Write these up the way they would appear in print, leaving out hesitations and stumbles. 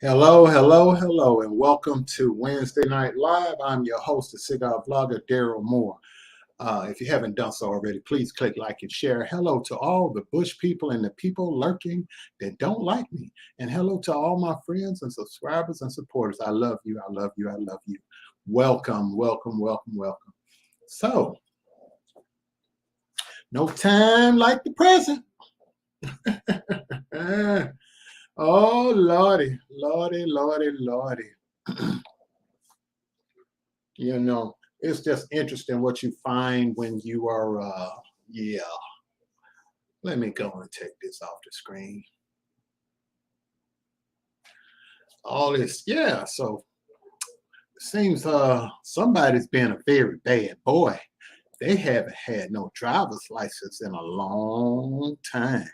Hello, hello, hello, and welcome to Wednesday Night Live. I'm your host, the Cigar vlogger, Daryl Moore. If you haven't done so already, please click like and share. Hello to all the bush people and the people lurking that don't like me. And hello to all my friends and subscribers and supporters. I love you, I love you, I love you. Welcome, welcome, welcome, welcome. So, no time like the present. Oh, Lordy, Lordy, Lordy, Lordy. You know, it's just interesting what you find when you are, yeah. Let me go and take this off the screen. All this, yeah, so it seems somebody's been a very bad boy. They haven't had no driver's license in a long time.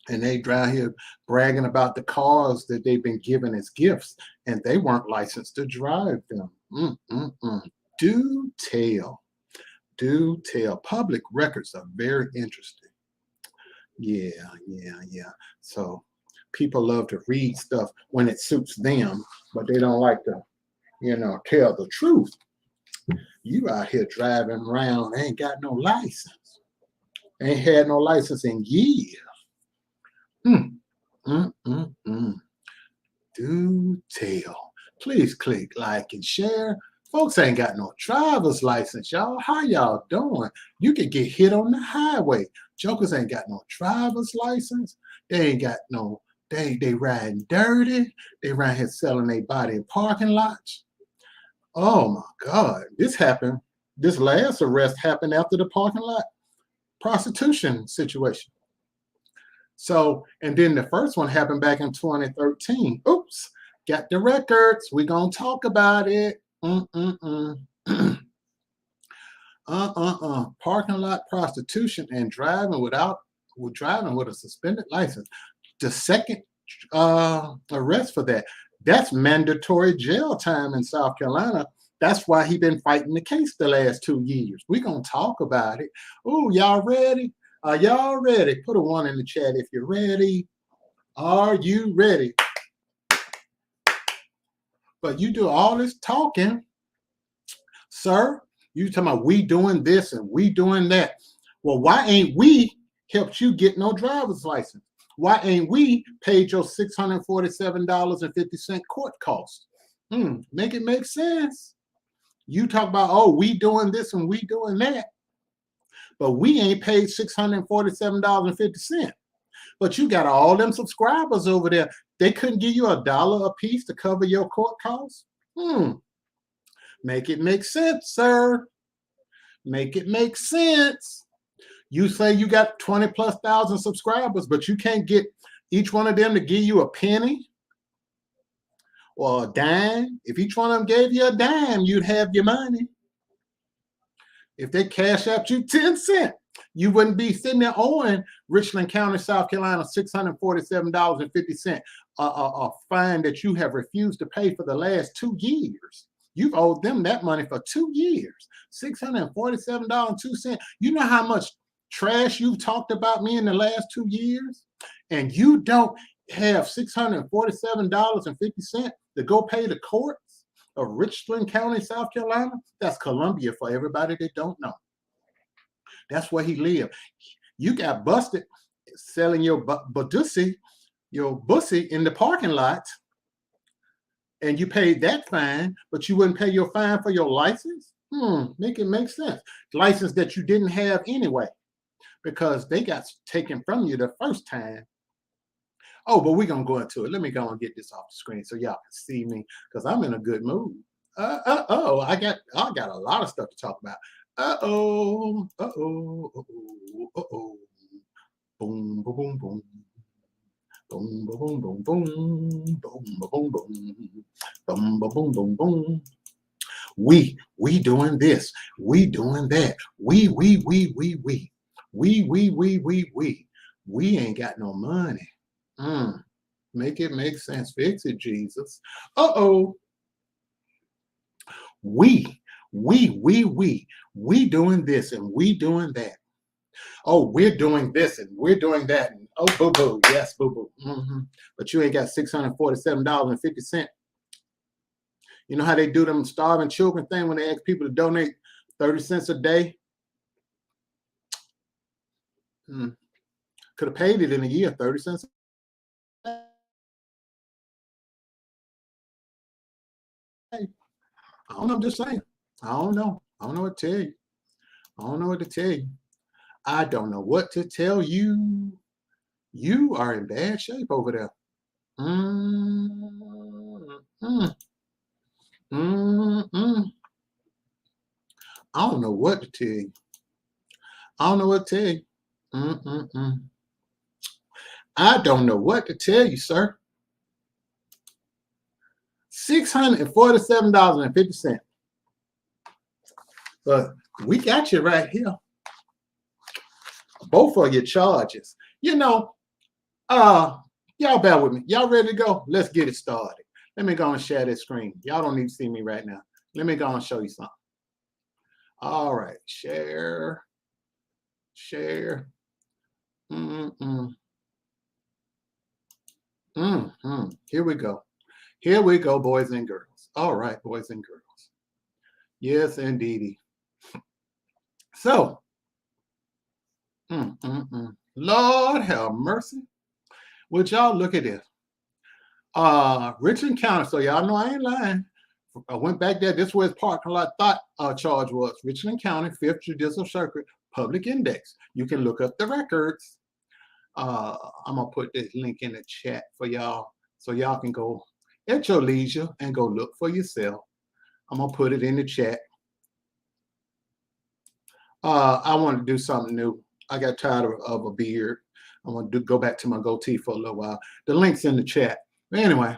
And they drive here bragging about the cars that they've been given as gifts, and they weren't licensed to drive them. Do tell. Do tell. Public records are very interesting. Yeah. So people love to read stuff when it suits them, but they don't like to, tell the truth. You out here driving around, ain't got no license. Ain't had no license in years. Do tell. Please click like and share. Folks ain't got no driver's license, y'all. How y'all doing? You could get hit on the highway. Jokers ain't got no driver's license. They ain't got no, they riding dirty. They around here selling their body in parking lots. Oh my God. This happened. This last arrest happened after the parking lot prostitution situation. So, and then the first one happened back in 2013. Oops, got the records. We're going to talk about it. Parking lot prostitution and driving with a suspended license. The second arrest for that, that's mandatory jail time in South Carolina. That's why he been fighting the case the last 2 years. We're going to talk about it. Oh, y'all ready? Are y'all ready? Put a 1 in the chat if you're ready. Are you ready? But you do all this talking, sir. You talking about we doing this and we doing that. Well, why ain't we helped you get no driver's license? Why ain't we paid your $647.50 court cost? Make it make sense. You talk about, oh, we doing this and we doing that, but we ain't paid $647.50. But you got all them subscribers over there. They couldn't give you $1 a piece to cover your court costs? Make it make sense, sir. Make it make sense. You say you got 20,000+ subscribers, but you can't get each one of them to give you a penny or a dime. If each one of them gave you a dime, you'd have your money. If they cash out you 10 cents, you wouldn't be sitting there owing Richland County, South Carolina, $647.50, a fine that you have refused to pay for the last 2 years. You've owed them that money for 2 years, $647.02. You know how much trash you've talked about me in the last 2 years? And you don't have $647.50 to go pay the courts of Richland County, South Carolina? That's Columbia for everybody that don't know. That's where he lived. You got busted selling your bussy in the parking lot, and you paid that fine, but you wouldn't pay your fine for your license? Make it make sense. License that you didn't have anyway, because they got taken from you the first time. Oh, but we're going to go into it. Let me go and get this off the screen so y'all can see me, because I'm in a good mood. I got a lot of stuff to talk about. Boom, boom, boom, boom. Boom, boom, boom, boom, boom, boom, boom, boom, boom, boom, boom. We doing this. We doing that. We ain't got no money. Make it make sense. Fix it, Jesus. We doing this and we doing that. Oh, we're doing this and we're doing that. And oh, boo-boo. Yes, boo-boo. But you ain't got $647.50. You know how they do them starving children thing when they ask people to donate 30 cents a day? Could have paid it in a year, 30 cents. I don't know, I'm just saying. I don't know what to tell you. I don't know what to tell you. I don't know what to tell you. You are in bad shape over there. I don't know what to tell you. I don't know what to tell you. I don't know what to tell you, sir. $647.50. But we got you right here. Both of your charges. You know, y'all bear with me. Y'all ready to go? Let's get it started. Let me go and share this screen. Y'all don't need to see me right now. Let me go and show you something. All right, share. Here we go. Here we go, boys and girls. All right, boys and girls. Yes, indeedy. So, Lord have mercy. Would y'all look at this? Richland County. So y'all know I ain't lying. I went back there. This was parking lot thought charge was Richland County 5th Judicial Circuit Public Index. You can look up the records. I'm gonna put this link in the chat for y'all so y'all can go at your leisure and go look for yourself. I'm gonna put it in the chat. I want to do something new. I got tired of a beard. I'm gonna go back to my goatee for a little while. The link's in the chat. But anyway,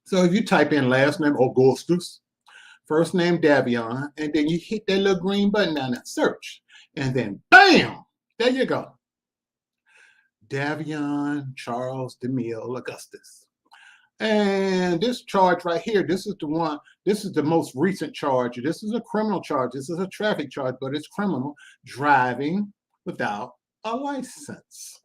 so if you type in last name Augustus, first name Davion, and then you hit that little green button down there, search, and then bam, there you go. Davion Charles DeMille Augustus. And this charge right here, this is the one, this is the most recent charge. This is a criminal charge. This is a traffic charge, but it's criminal, driving without a license.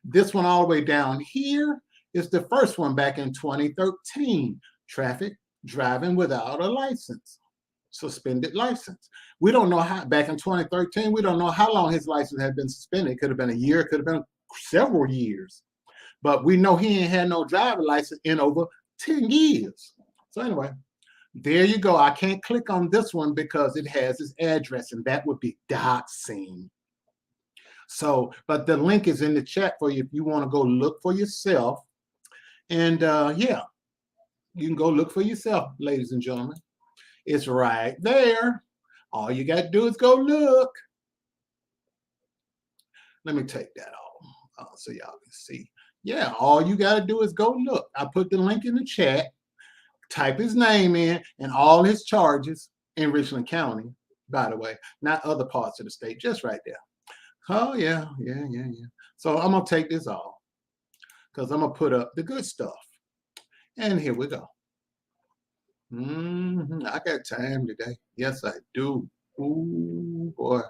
This one all the way down here It's the first one back in 2013. Traffic driving without a license. Suspended license. We don't know how, back in 2013, we don't know how long his license had been suspended. It could have been a year, it could have been several years. But we know he ain't had no driver license in over 10 years. So anyway, there you go. I can't click on this one because it has his address, and that would be doxing. So, but the link is in the chat for you if you want to go look for yourself. And yeah, you can go look for yourself, ladies and gentlemen. It's right there. All you got to do is go look. Let me take that off so y'all can see. Yeah, all you got to do is go look. I put the link in the chat. Type his name in and all his charges in Richland County, by the way, not other parts of the state, just right there. Oh, yeah. So I'm going to take this off because I'm going to put up the good stuff. And here we go. I got time today. Yes, I do. Ooh, boy,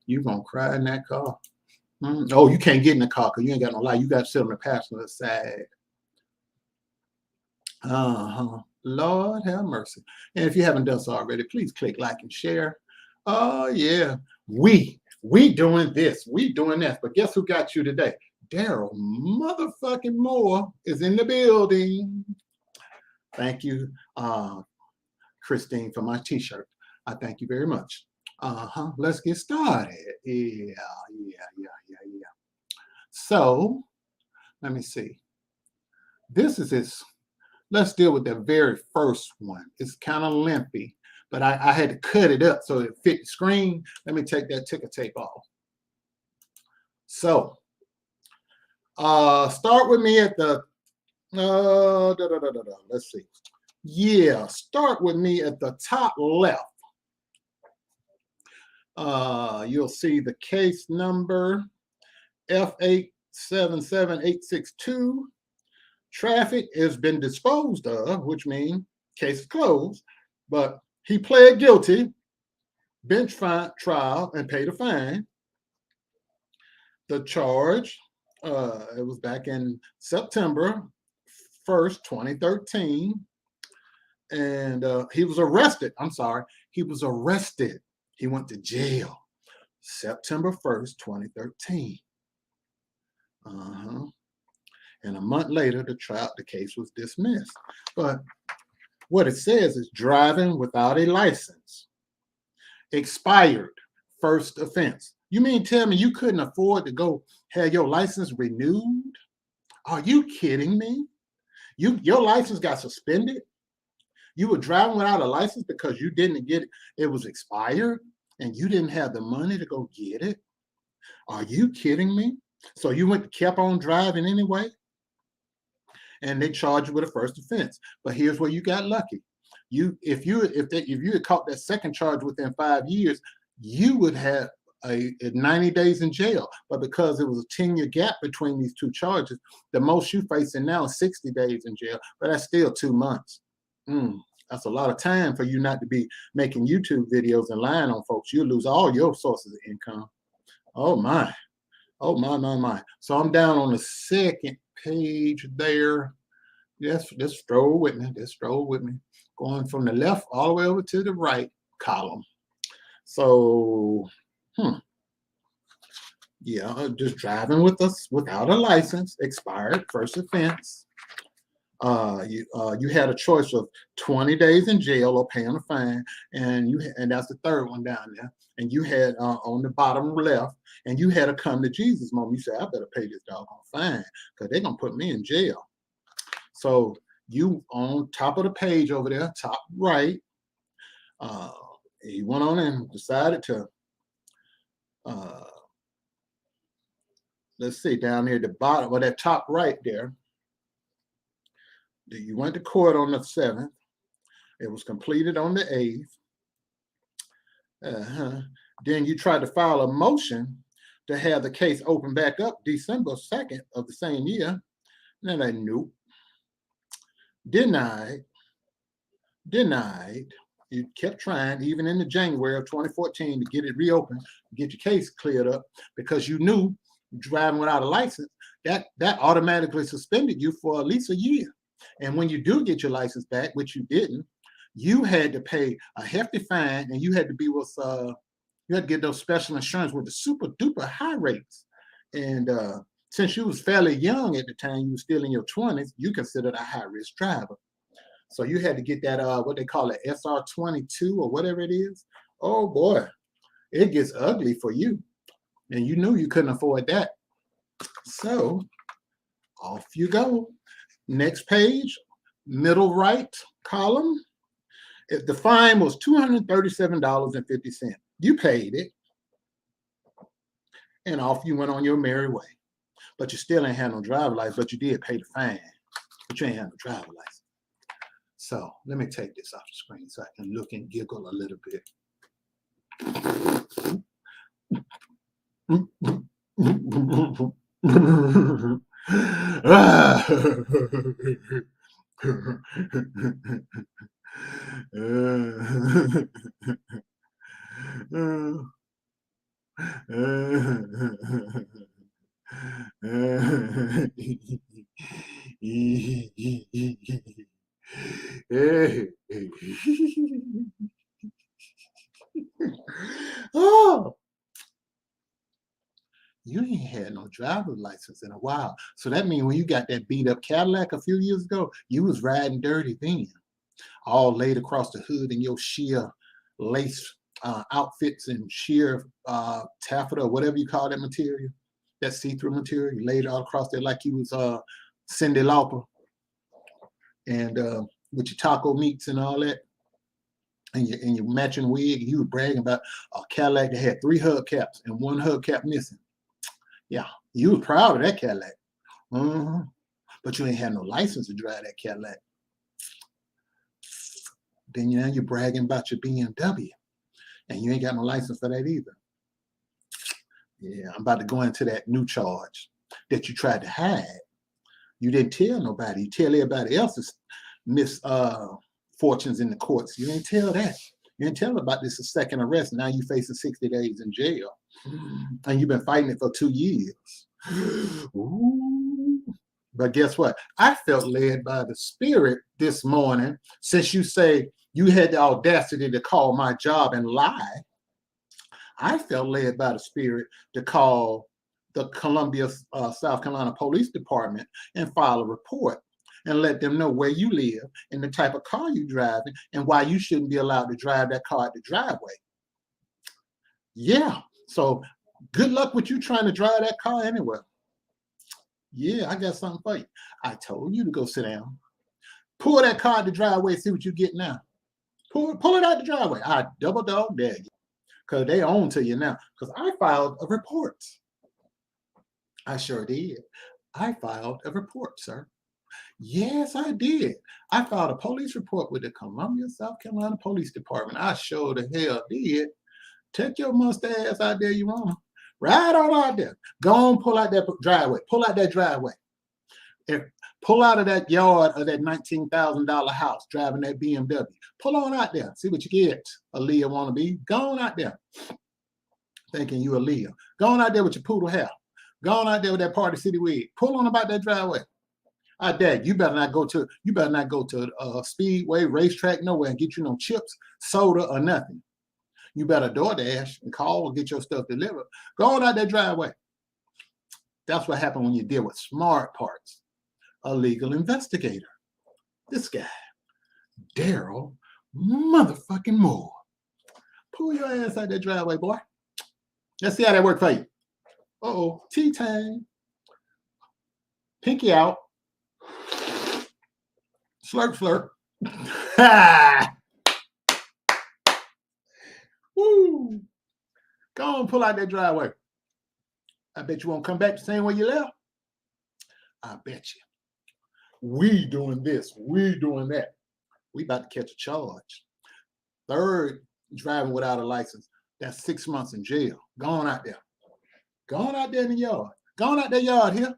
you going to cry in that car. Oh, you can't get in the car because you ain't got no light. You got to sit on the passenger side. Lord have mercy. And if you haven't done so already, please click like and share. Oh, yeah. We doing this. We doing that. But guess who got you today? Daryl motherfucking Moore is in the building. Thank you, Christine, for my t-shirt. I thank you very much. Let's get started. Yeah. So, let me see. This is his. Let's deal with the very first one. It's kind of lengthy, but I had to cut it up so it fit the screen. Let me take that ticker tape off. So, start with me at the, let's see. Yeah, start with me at the top left. You'll see the case number F877862. Traffic has been disposed of, which means case is closed, but he pled guilty, bench trial, and paid a fine. The charge, it was back in September 1st, 2013, and he was arrested. I'm sorry, he was arrested. He went to jail September 1st, 2013. And a month later, the case was dismissed. But what it says is driving without a license. Expired, first offense. You mean tell me you couldn't afford to go have your license renewed? Are you kidding me? Your license got suspended? You were driving without a license because you didn't get it. It was expired and you didn't have the money to go get it? Are you kidding me? So you kept on driving anyway? And they charged you with a first offense. But here's where you got lucky. If you had caught that second charge within 5 years, you would have a 90 days in jail. But because it was a 10-year gap between these two charges, the most you're facing now is 60 days in jail. But that's still 2 months. That's a lot of time for you not to be making YouTube videos and lying on folks. You'll lose all your sources of income. Oh my. Oh my. So I'm down on the second page there. Just stroll with me. Going from the left all the way over to the right column. So, yeah, just driving without a license, expired, first offense. You had a choice of 20 days in jail or paying a fine, and that's the third one down there. And you had on the bottom left, and you had a come to Jesus moment. You said, I better pay this doggone fine because they're gonna put me in jail. So you on top of the page over there, top right, he went on and decided to let's see, down here at the bottom, or that top right there. You went to court on the 7th. It was completed on the 8th. Then you tried to file a motion to have the case open back up December 2nd of the same year. And I nope. Denied. You kept trying, even in the January of 2014, to get it reopened, get your case cleared up, because you knew driving without a license, that automatically suspended you for at least a year. And when you do get your license back, which you didn't, you had to pay a hefty fine, and you had to be with you had to get those special insurance with the super duper high rates. And since you was fairly young at the time, you were still in your 20s, you considered a high risk driver. So you had to get that what they call it SR22 or whatever it is. Oh boy, it gets ugly for you. And you knew you couldn't afford that. So off you go. Next page, middle right column. If the fine was $237.50. You paid it, and off you went on your merry way. But you still ain't had no driver license, but you did pay the fine, but you ain't had no driver license. So let me take this off the screen so I can look and giggle a little bit. Oh, you ain't had no driver's license in a while. So that means when you got that beat up Cadillac a few years ago, you was riding dirty then, all laid across the hood in your sheer lace outfits and sheer taffeta, or whatever you call that material, that see-through material. You laid all across there like you was Cyndi Lauper, and with your taco meats and all that, and your matching wig. You were bragging about a Cadillac that had 3 hubcaps and 1 hubcap missing. Yeah, you was proud of that Cadillac. But you ain't had no license to drive that Cadillac. Then you're bragging about your BMW, and you ain't got no license for that either. Yeah, I'm about to go into that new charge that you tried to hide. You didn't tell nobody. You tell everybody else's misfortunes in the courts. You didn't tell that. You didn't tell about this a second arrest. Now you facing 60 days in jail, and you've been fighting it for 2 years. Ooh. But guess what? I felt led by the Spirit this morning, since you say you had the audacity to call my job and lie. I felt led by the Spirit to call the Columbia, South Carolina Police Department and file a report and let them know where you live and the type of car you're driving and why you shouldn't be allowed to drive that car at the driveway. Yeah, so good luck with you trying to drive that car anywhere. Yeah, I got something for you. I told you to go sit down. Pull that car at the driveway, see what you get now. Pull it out the driveway. I double dog dare you, because they own to you now. Because I filed a report. I sure did. I filed a report, sir. Yes, I did. I filed a police report with the Columbia, South Carolina Police Department. I sure the hell did. Take your mustache out there, you want. Ride on out there. Go on, pull out that driveway. Pull out that driveway. Pull out of that yard of that $19,000 house driving that BMW. Pull on out there. See what you get, Aaliyah wannabe. Go on out there. Thinking you Aaliyah. Go on out there with your poodle hair. Go on out there with that Party City wig. Pull on about that driveway. I dare you better not go to a speedway, racetrack, nowhere and get you no chips, soda, or nothing. You better DoorDash and call and get your stuff delivered. Go on out that driveway. That's what happened when you deal with smart parts. A legal investigator. This guy, Daryl motherfucking Moore. Pull your ass out that driveway, boy. Let's see how that worked for you. Uh-oh, tea time. Pinky out. Slurp, slurp. Ha! Woo! Go on, pull out that driveway. I bet you won't come back the same way you left. I bet you. We doing this. We doing that. We about to catch a charge. 3rd, driving without a license. That's 6 months in jail. Go on out there. Go on out there in the yard. Go on out that yard here.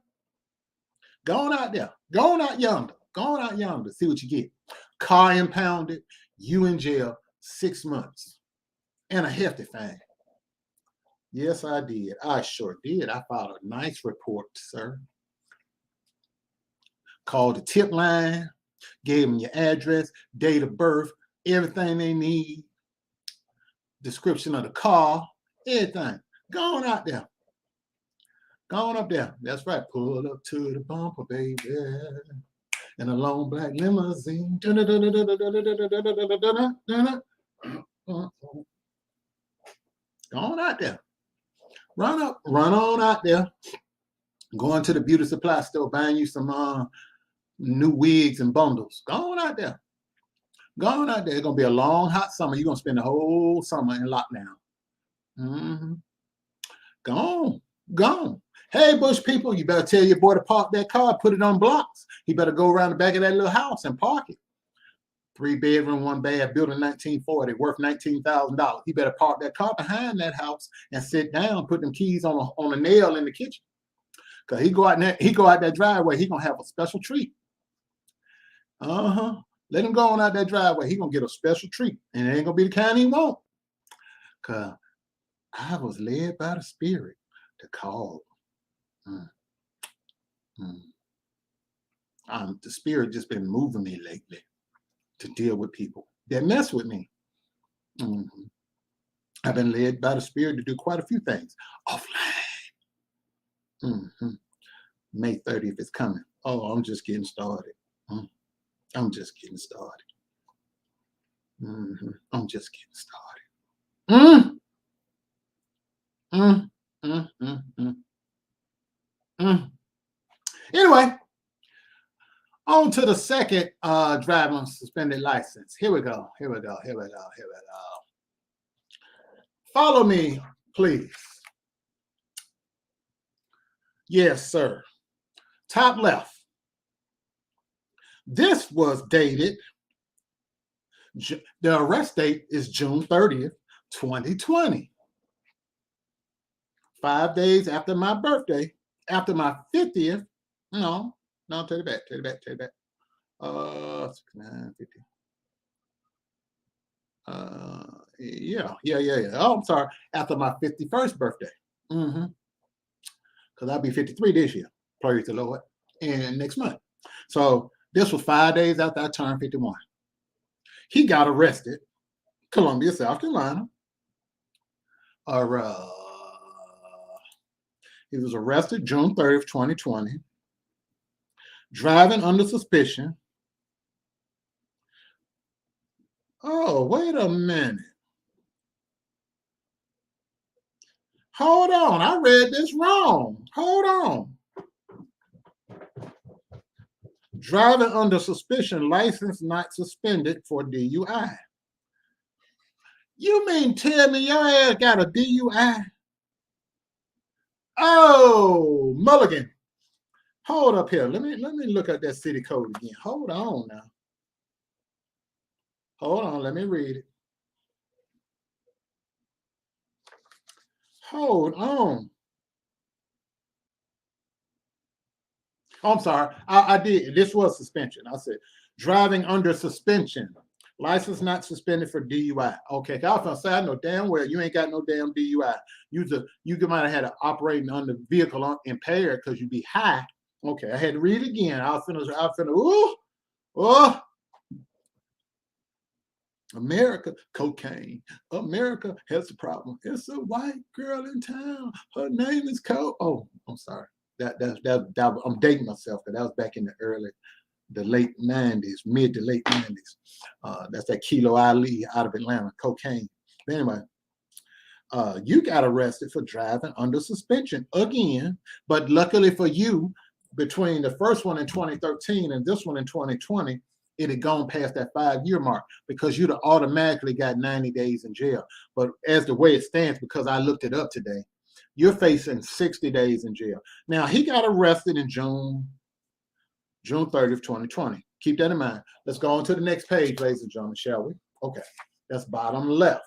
Go on out there. Go on out yonder. Go on out yonder. See what you get. Car impounded. You in jail 6 months. And a hefty fine. Yes, I did. I sure did. I filed a nice report, sir. Called the tip line, gave them your address, date of birth, everything they need, description of the car, everything. Go on out there. Go on up there. That's right. Pull up to the bumper, baby. In a long black limousine. Go on out there. Run on out there. Going to the beauty supply store, buying you some new wigs and bundles. Go on out there. Go on out there. It's going to be a long, hot summer. You're going to spend the whole summer in lockdown. Go on. Go on. Hey, Bush people, you better tell your boy to park that car, put it on blocks. He better go around the back of that little house and park it. 3-bedroom, 1-bath, built in 1940, worth $19,000. He better park that car behind that house and sit down, put them keys on a nail in the kitchen. Because he go out that driveway, he gonna have a special treat. Let him go on out that driveway. He gonna get a special treat, and it ain't gonna be the kind he want. Cause I was led by the Spirit to call. The Spirit just been moving me lately to deal with people that mess with me. I've been led by the Spirit to do quite a few things offline. May 30th is coming. Oh, I'm just getting started. I'm just getting started. I'm just getting started. Anyway, on to the second driving suspended license. Here we go. Follow me, please. Yes, sir. Top left. This was dated. The arrest date is June 30th, 2020. 5 days after my birthday, after my 50th. No, take it back. 69, 50. Yeah. Oh, I'm sorry. After my 51st birthday. Because I'll be 53 this year. Praise the Lord. And next month. So this was 5 days after I turned 51. He got arrested, Columbia, South Carolina. He was arrested June 30th, 2020. Driving under suspicion. Oh, wait a minute. Hold on, I read this wrong. Hold on. Driving under suspicion, license not suspended for DUI. You mean tell me your ass got a DUI? Oh, Mulligan. Hold up here. Let me look at that city code again. Hold on now. Hold on, let me read it. Hold on. Oh, I'm sorry. I did. This was suspension. I said driving under suspension. License not suspended for DUI. Okay, I was gonna say I know damn well you ain't got no damn DUI. You might have had an operating under vehicle impaired because you be high. Okay, I had to read it again. I was finna. America, cocaine. America has a problem. It's a white girl in town. Her name is Co. Oh, I'm sorry. That I'm dating myself because that was back in the late 90s, mid to late 90s. That's that Kilo Ali out of Atlanta, cocaine. But anyway, you got arrested for driving under suspension again. But luckily for you, between the first one in 2013 and this one in 2020, it had gone past that 5-year mark because you'd have automatically got 90 days in jail. But as the way it stands, because I looked it up today, you're facing 60 days in jail. Now, he got arrested in June 30th, 2020. Keep that in mind. Let's go on to the next page, ladies and gentlemen, shall we? Okay, that's bottom left.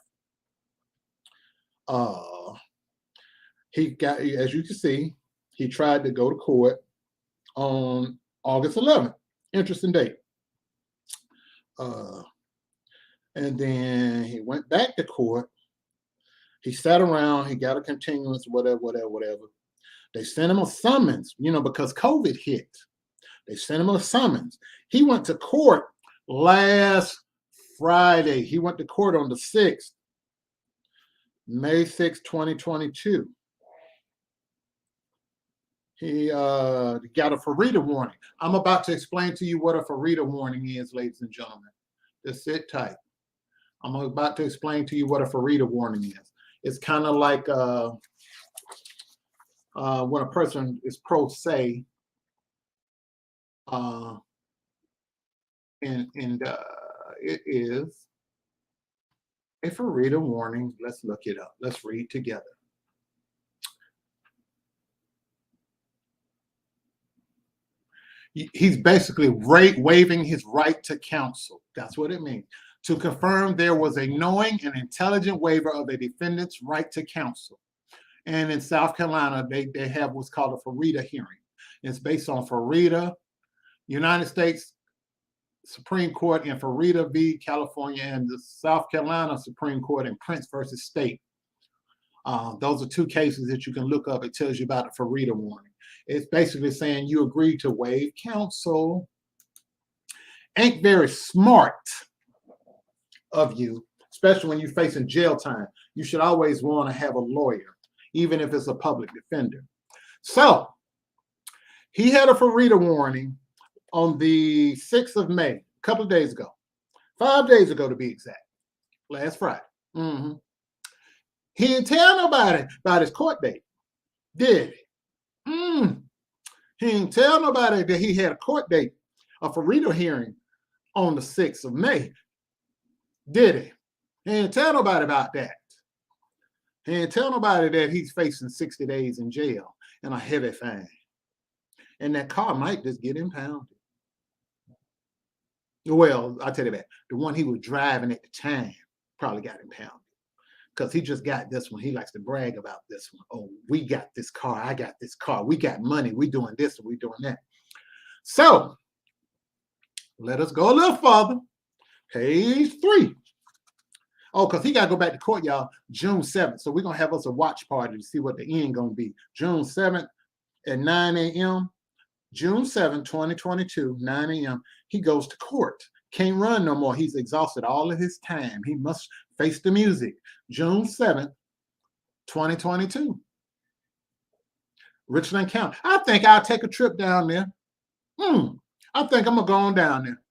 He got, as you can see, he tried to go to court on August 11th. Interesting date. And then he went back to court. He sat around, he got a continuance, whatever. They sent him a summons, because COVID hit. They sent him a summons. He went to court last Friday. He went to court on the 6th, May 6, 2022. He got a Farida warning. I'm about to explain to you what a Farida warning is, ladies and gentlemen. Just sit tight. I'm about to explain to you what a Farida warning is. It's kind of like when a person is pro se, and it is a Farida warning. Let's look it up. Let's read together. He's basically waiving his right to counsel. That's what it means. To confirm there was a knowing and intelligent waiver of a defendant's right to counsel. And in South Carolina, they have what's called a Farida hearing. It's based on Farida, United States Supreme Court in Farida v. California, and the South Carolina Supreme Court in Prince versus State. Those are two cases that you can look up. It tells you about the Farida warning. It's basically saying you agree to waive counsel. Ain't very smart of you, especially when you're facing jail time. You should always want to have a lawyer, even if it's a public defender. So he had a Farida warning on the 6th of May, a couple of days ago, 5 days ago to be exact, last Friday. He didn't tell nobody about his court date, did he? He didn't tell nobody that he had a court date, a Farida hearing on the 6th of May, did he? He didn't tell nobody about that. He didn't tell nobody that he's facing 60 days in jail and a heavy fine. And that car might just get impounded. Well, I'll tell you that. The one he was driving at the time probably got impounded, because he just got this one. He likes to brag about this one. Oh, we got this car. I got this car. We got money. We doing this and we doing that. So let us go a little further. Page 3. Oh, because he got to go back to court, y'all, June 7th. So we're going to have us a watch party to see what the end going to be. June 7th at 9 a.m. June 7th, 2022, 9 a.m. He goes to court. Can't run no more. He's exhausted all of his time. He must face the music. June 7th, 2022. Richland County. I think I'll take a trip down there. I think I'm going to go on down there.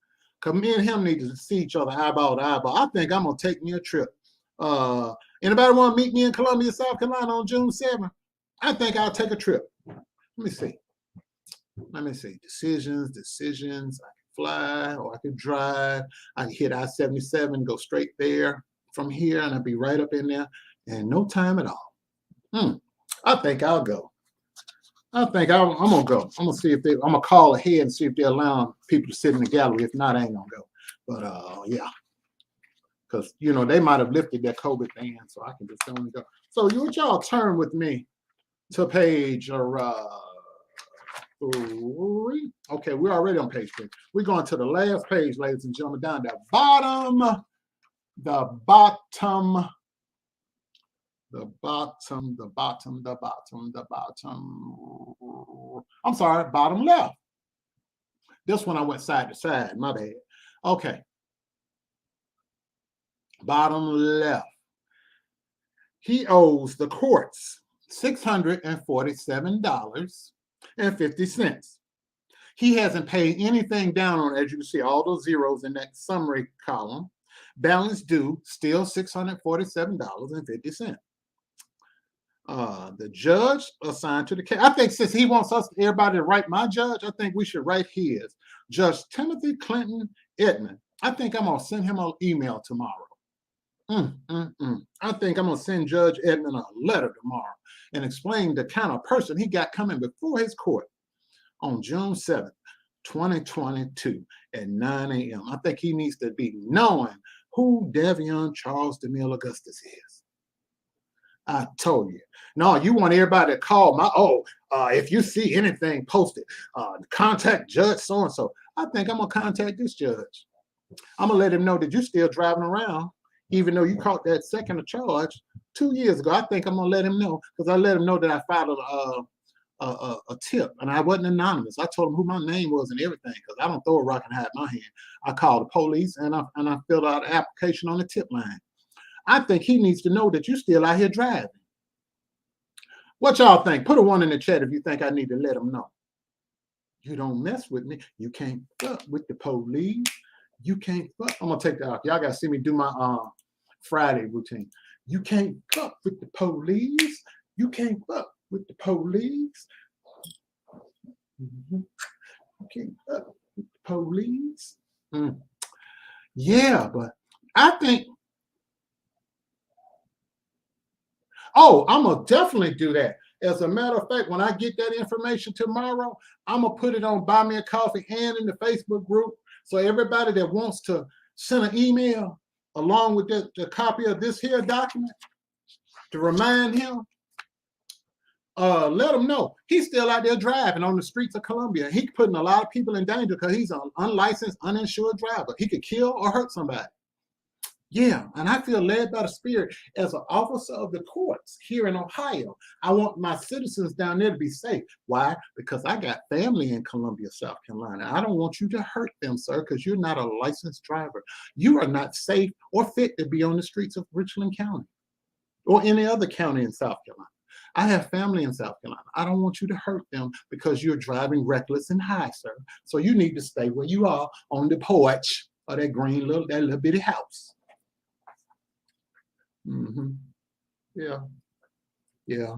Because me and him need to see each other eyeball to eyeball. I think I'm going to take me a trip. Anybody want to meet me in Columbia, South Carolina on June 7th? I think I'll take a trip. Let me see. Decisions. I can fly or I can drive. I can hit I-77, go straight there from here, and I'll be right up in there in no time at all. I think I'll go. I'm gonna go. I'm gonna call ahead and see if they're allowing people to sit in the gallery. If not, I ain't gonna go. But yeah, because they might have lifted their COVID ban, so I can just only go. So would y'all turn with me to page 3? Okay, we're already on page 3. We're going to the last page, ladies and gentlemen, down the bottom. I'm sorry, bottom left. This one I went side to side, my bad. Okay. Bottom left. He owes the courts $647.50. He hasn't paid anything down on it. As you can see, all those zeros in that summary column. Balance due, still $647.50. The judge assigned to the case. I think since he wants everybody to write my judge, I think we should write his. Judge Timothy Clinton Edmond. I think I'm going to send him an email tomorrow. I think I'm going to send Judge Edmond a letter tomorrow and explain the kind of person he got coming before his court on June 7th, 2022 at 9 a.m. I think he needs to be knowing who Devion Charles DeMille Augustus is. I told you. No, you want everybody to call if you see anything posted, contact Judge so-and-so. I think I'm going to contact this judge. I'm going to let him know that you're still driving around, even though you caught that second charge 2 years ago. I think I'm going to let him know, because I let him know that I filed a tip, and I wasn't anonymous. I told him who my name was and everything, because I don't throw a rock and hide my hand. I called the police, and I filled out an application on the tip line. I think he needs to know that you're still out here driving. What y'all think? Put a 1 in the chat if you think I need to let him know. You don't mess with me. You can't fuck with the police. You can't fuck. I'm gonna take that off. Y'all gotta see me do my Friday routine. You can't fuck with the police. You can't fuck with the police. You can't fuck with the police. Yeah, but I think, oh, I'm gonna definitely do that. As a matter of fact, when I get that information tomorrow, I'm gonna put it on Buy Me a Coffee and in the Facebook group. So everybody that wants to send an email along with the copy of this here document to remind him, let him know he's still out there driving on the streets of Columbia. He's putting a lot of people in danger because he's an unlicensed, uninsured driver. He could kill or hurt somebody. Yeah, and I feel led by the Spirit as an officer of the courts here in Ohio. I want my citizens down there to be safe. Why? Because I got family in Columbia, South Carolina. I don't want you to hurt them, sir, because you're not a licensed driver. You are not safe or fit to be on the streets of Richland County or any other county in South Carolina. I have family in South Carolina. I don't want you to hurt them because you're driving reckless and high, sir. So you need to stay where you are on the porch of that little bitty house. Yeah. Yeah.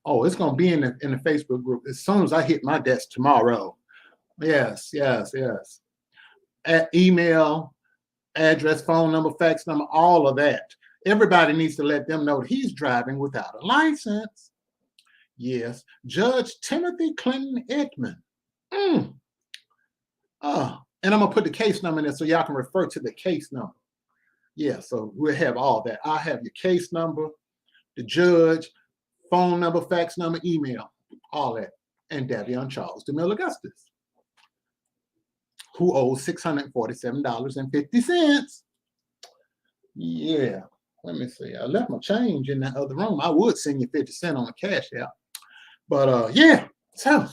Oh, it's gonna be in the Facebook group as soon as I hit my desk tomorrow. Yes. Email, address, phone number, fax number, all of that. Everybody needs to let them know he's driving without a license. Yes. Judge Timothy Clinton Edmond. And I'm gonna put the case number in there so y'all can refer to the case number. Yeah, so we'll have all that. I'll have your case number, the judge, phone number, fax number, email, all that. And Davion Charles DeMille Augustus, who owes $647.50. Yeah, let me see. I left my change in that other room. I would send you 50 cents on the cash out. But yeah, so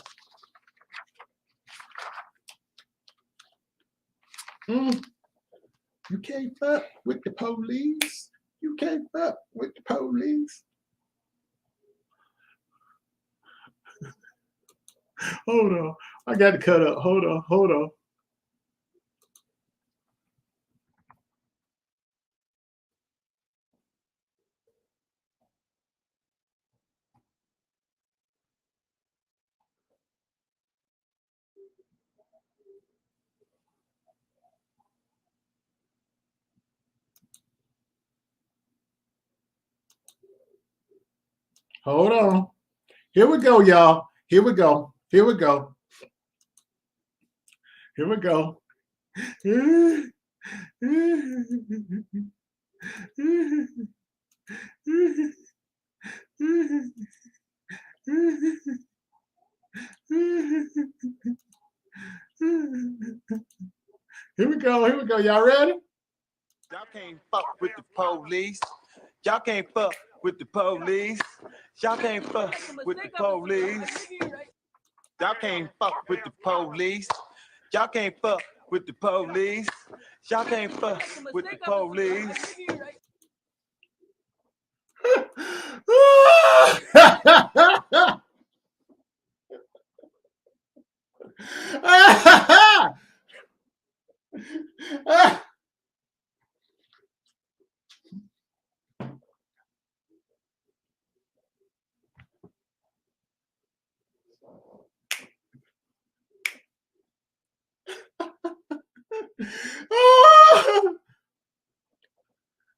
you can't fuck with the police. You can't fuck with the police. Hold on. I got to cut up. Hold on. Hold on. Hold on. Here we go, y'all. Here we go. Here we go. Here we go. Here we go. Here we go. Y'all ready? Y'all can't fuck with the police. Y'all can't fuck with the police. Y'all can't fuck with the police. Y'all can't fuck with the police. Y'all can't fuck with the police. Y'all can't fuck with the police.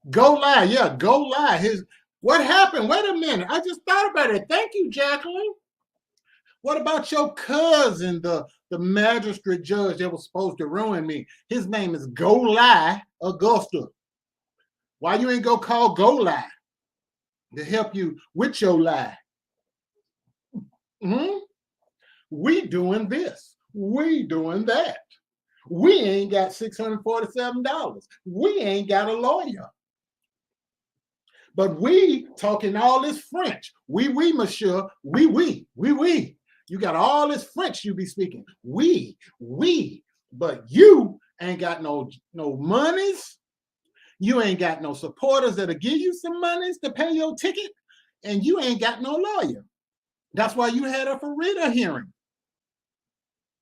Go lie. Yeah, go lie. What happened? Wait a minute. I just thought about it. Thank you, Jacqueline. What about your cousin, the magistrate judge that was supposed to ruin me? His name is Go Lie Augusta. Why you ain't go call Go Lie to help you with your lie? We doing this. We doing that. We ain't got $647. We ain't got a lawyer. But we talking all this French. Oui, monsieur. Oui. You got all this French you be speaking. We. But you ain't got no monies. You ain't got no supporters that'll give you some monies to pay your ticket. And you ain't got no lawyer. That's why you had a Farida hearing.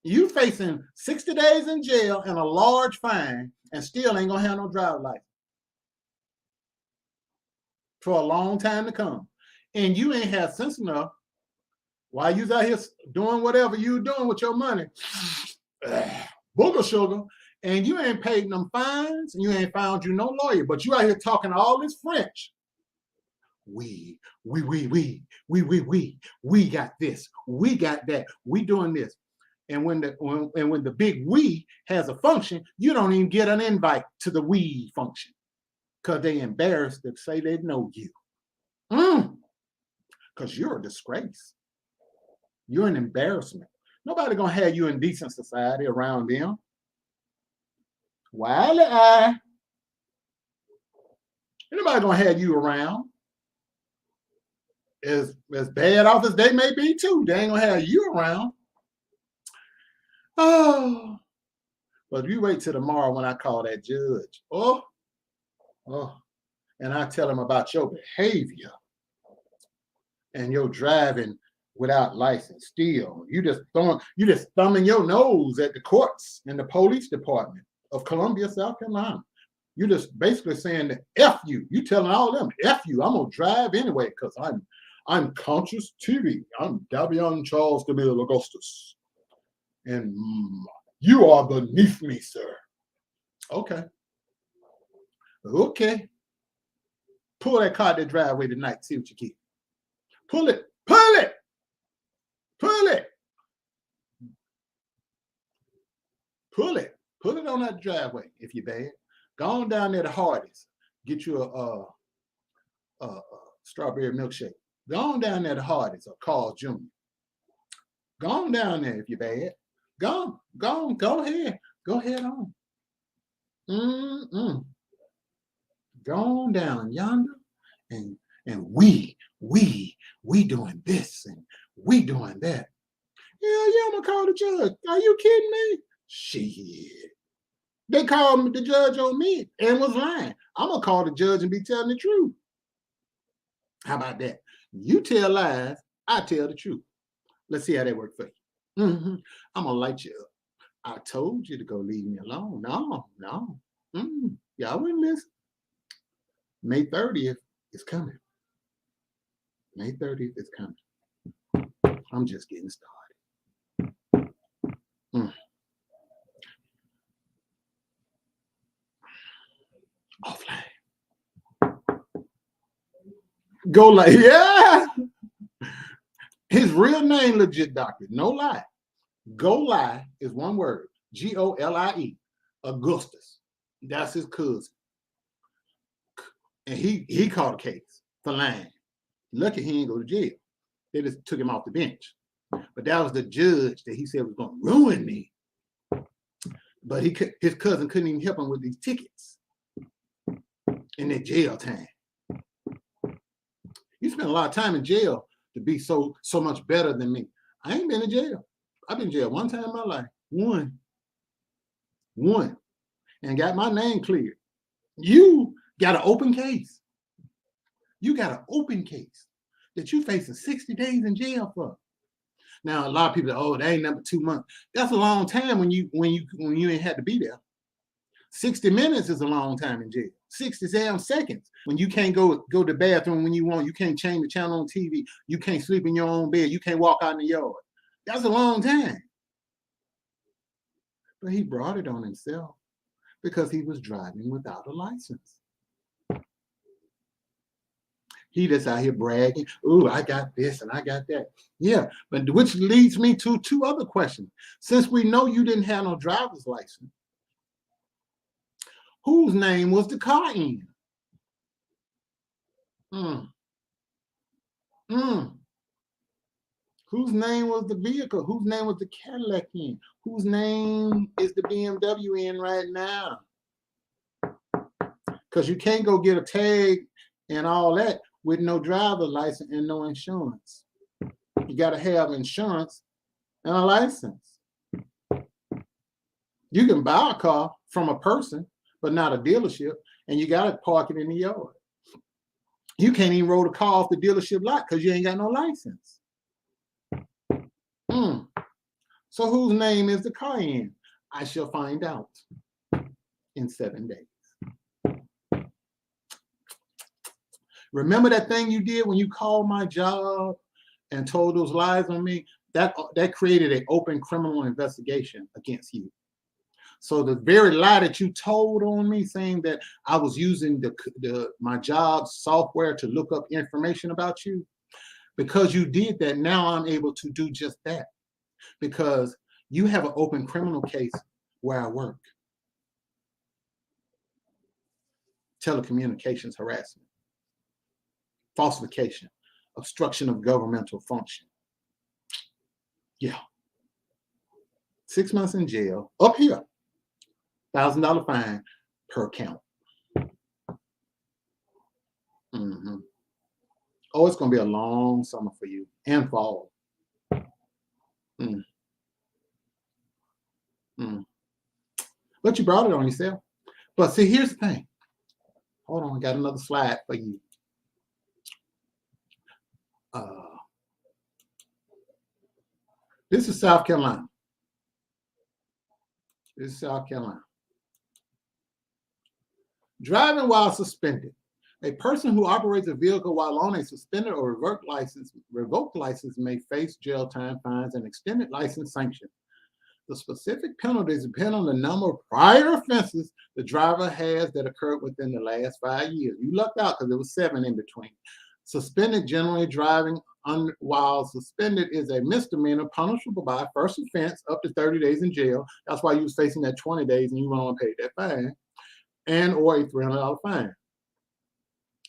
You facing 60 days in jail and a large fine and still ain't gonna have no driver's license for a long time to come. And you ain't had sense enough while you out here doing whatever you doing with your money, booger sugar, and you ain't paid them fines and you ain't found you no lawyer, but you out here talking all this French. We got this, we got that, we doing this. And when the big we has a function, you don't even get an invite to the we function because they embarrassed to say they know you. Because you're a disgrace. You're an embarrassment. Nobody gonna have you in decent society around them. Wiley eye. Nobody gonna have you around. As bad off as they may be too, they ain't gonna have you around. Oh, but you wait till tomorrow when I call that judge. Oh, and I tell him about your behavior and your driving without license. Still, you just thumbing your nose at the courts and the police department of Columbia, South Carolina. You just basically saying that F you. You telling all them F you. I'm gonna drive anyway because I'm Conscious TV. I'm Davion Charles DeMille Augustus. And you are beneath me, sir. Okay. Pull that car to the driveway tonight. See what you get. Pull it. Pull it on that driveway if you're bad. Go on down there to Hardee's. Get you a strawberry milkshake. Go on down there to Hardee's or Carl's Jr. Go on down there if you're bad. Go ahead. Go ahead on. Go on down yonder and we doing this and we doing that. Yeah, I'm gonna call the judge. Are you kidding me? Shit. They called the judge on me and was lying. I'm gonna call the judge and be telling the truth. How about that? You tell lies, I tell the truth. Let's see how that works for you. I'm gonna light you up. I told you to go leave me alone. No. Y'all wouldn't listen. May 30th is coming. May 30th is coming. I'm just getting started. Offline. Go like, yeah. His real name, legit doctor, no lie. Golie is one word. Golie. Augustus. That's his cousin. And he caught a case for lying. Lucky he didn't go to jail. They just took him off the bench. But that was the judge that he said was going to ruin me. But his cousin couldn't even help him with these tickets in their jail time. You spend a lot of time in jail to be so much better than me. I ain't been in jail. I've been in jail one time in my life. One. And got my name cleared. You got an open case. You got an open case that you facing 60 days in jail for. Now, a lot of people, that ain't number 2 months. That's a long time when you ain't had to be there. 60 minutes is a long time in jail. 67 seconds when you can't go to the bathroom when you want. You can't change the channel on TV. You can't sleep in your own bed. You can't walk out in the yard. That's a long time. But he brought it on himself because he was driving without a license. He just out here bragging, ooh, I got this and I got that. Yeah, but which leads me to 2 other questions. Since we know you didn't have no driver's license, whose name was the car in? Whose name was the vehicle? Whose name was the Cadillac in? Whose name is the BMW in right now? Because you can't go get a tag and all that with no driver's license and no insurance. You got to have insurance and a license. You can buy a car from a person, but not a dealership, and you got to park it in the yard. You can't even roll the car off the dealership lot because you ain't got no license. So whose name is the car in? I shall find out in 7 days. Remember that thing you did when you called my job and told those lies on me? That created an open criminal investigation against you. So the very lie that you told on me, saying that I was using my job software to look up information about you, because you did that, now I'm able to do just that. Because you have an open criminal case where I work. Telecommunications harassment, falsification, obstruction of governmental function. Yeah. 6 months in jail, up here, $1,000 fine per count. Oh, it's going to be a long summer for you and fall. But you brought it on yourself. But see, here's the thing. Hold on, I got another slide for you. This is South Carolina. This is South Carolina. Driving while suspended. A person who operates a vehicle while on a suspended or revoked license may face jail time, fines, and extended license sanctions. The specific penalties depend on the number of prior offenses the driver has that occurred within the last 5 years. You lucked out because there was 7 in between. Suspended, generally driving while suspended, is a misdemeanor punishable by first offense up to 30 days in jail. That's why you was facing that 20 days and you went on and paid that fine, and or a $300 fine.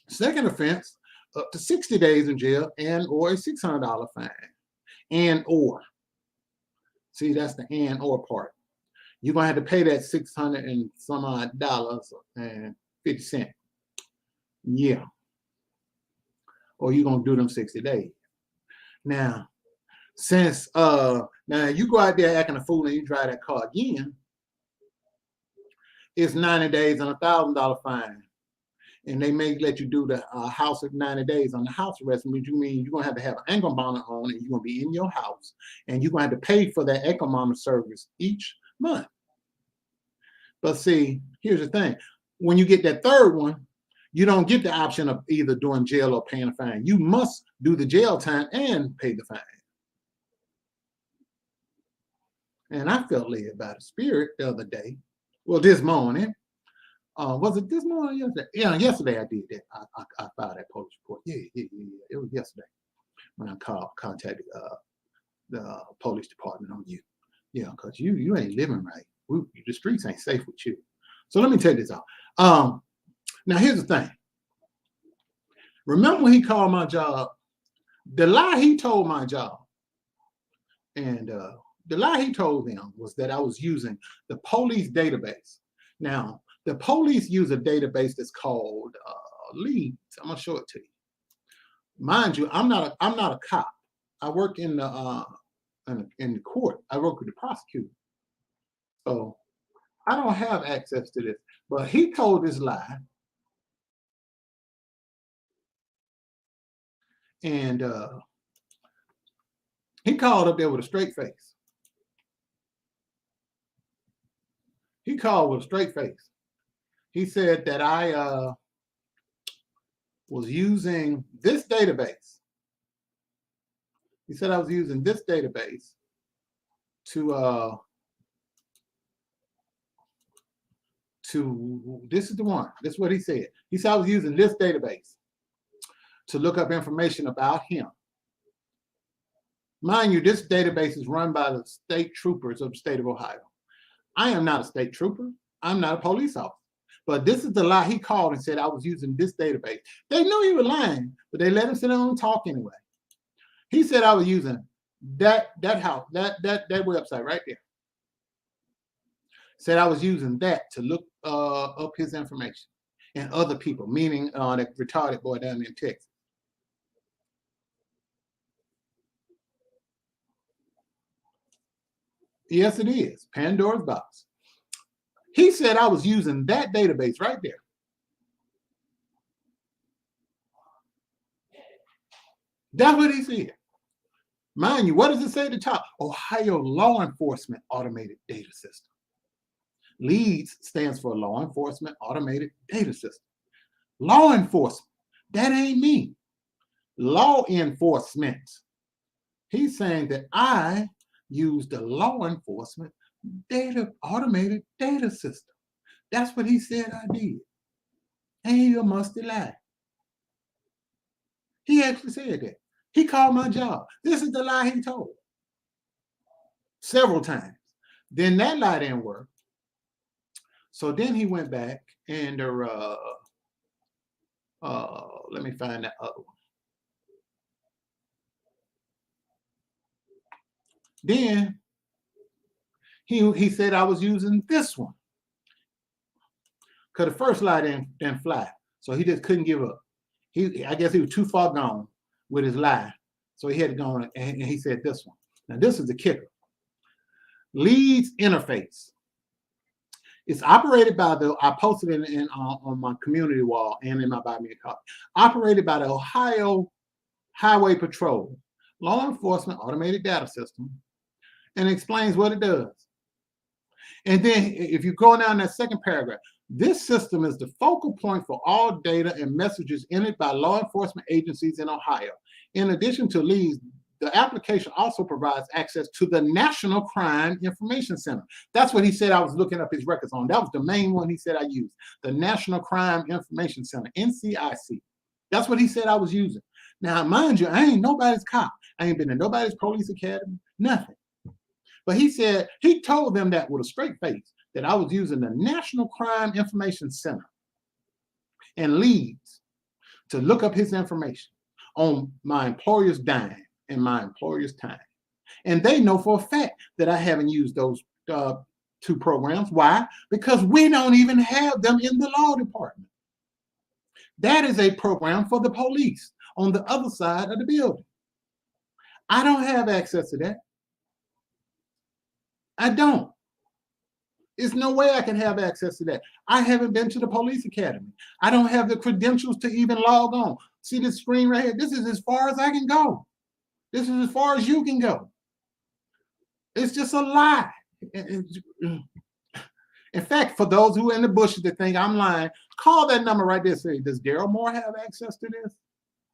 Second offense, up to 60 days in jail and or a $600 fine, and or. See, that's the and or part. You're gonna have to pay that $600 and some odd and 50 cents. Yeah. Or you're gonna do them 60 days. Now, since now you go out there acting a fool and you drive that car again, it's 90 days and a $1,000 fine. And they may let you do the house at 90 days on the house arrest, which you mean you're gonna have to have an ankle monitor on, and you're gonna be in your house, and you're gonna have to pay for that ankle monitor service each month. But see, here's the thing: when you get that third one, you don't get the option of either doing jail or paying a fine. You must do the jail time and pay the fine. And I felt led by the Spirit the other day. Well, this morning. Was it this morning or yesterday? Yeah, yesterday I did that. I filed that police report. Yeah. It was yesterday when I contacted the police department on you. Yeah, because you ain't living right. The streets ain't safe with you. So let me take this out. Now here's the thing. Remember when he called my job? The lie he told my job, and the lie he told them was that I was using the police database. Now, the police use a database that's called Leads. I'm gonna show it to you. Mind you, I'm not a cop. I work in the court. I work with the prosecutor. So I don't have access to this. But he told this lie. And he called up there with a straight face. He called with a straight face. He said that I was using this database. He said I was using this database to this is the one. This is what he said. He said I was using this database to look up information about him. Mind you, this database is run by the state troopers of the state of Ohio. I am not a state trooper. I'm not a police officer. But this is the lie he called and said I was using this database. They knew he was lying, but they let him sit down and talk anyway. He said I was using that house, that website right there. Said I was using that to look up his information. and other people, meaning that retarded boy down in Texas. Yes, it is. Pandora's box. He said I was using that database right there. That's what he said. Mind you, what does it say at the top? Ohio Law Enforcement Automated Data System. LEADS stands for Law Enforcement Automated Data System. Law enforcement. That ain't me. Law enforcement. He's saying that I use the law enforcement automated data system. That's what he said I did. And he a musty lie. He actually said that. He called my job. This is the lie he told several times. Then that lie didn't work. So then he went back and let me find that other one. Then he said I was using this one. Because the first lie didn't fly. So he just couldn't give up. I guess he was too far gone with his lie. So he had to go on and he said this one. Now this is the kicker. LEADS interface. It's operated by I posted it on my community wall and in my Buy Me a Coffee. Operated by the Ohio Highway Patrol, Law Enforcement Automated Data System, and explains what it does. And then if you go down that second paragraph, this system is the focal point for all data and messages entered by law enforcement agencies in Ohio. In addition to LEADS, the application also provides access to the National Crime Information Center. That's what he said I was looking up his records on. That was the main one he said I used, the National Crime Information Center, NCIC. That's what he said I was using. Now, mind you, I ain't nobody's cop. I ain't been in nobody's police academy, nothing. But he said, he told them that with a straight face, that I was using the National Crime Information Center and LEADS to look up his information on my employer's dime and my employer's time. And they know for a fact that I haven't used those two programs. Why? Because we don't even have them in the law department. That is a program for the police on the other side of the building. I don't have access to that. I don't. There's no way I can have access to that. I haven't been to the police academy. I don't have the credentials to even log on. See this screen right here? This is as far as I can go. This is as far as you can go. It's just a lie. In fact, for those who are in the bushes that think I'm lying, call that number right there. Say, does Daryl Moore have access to this?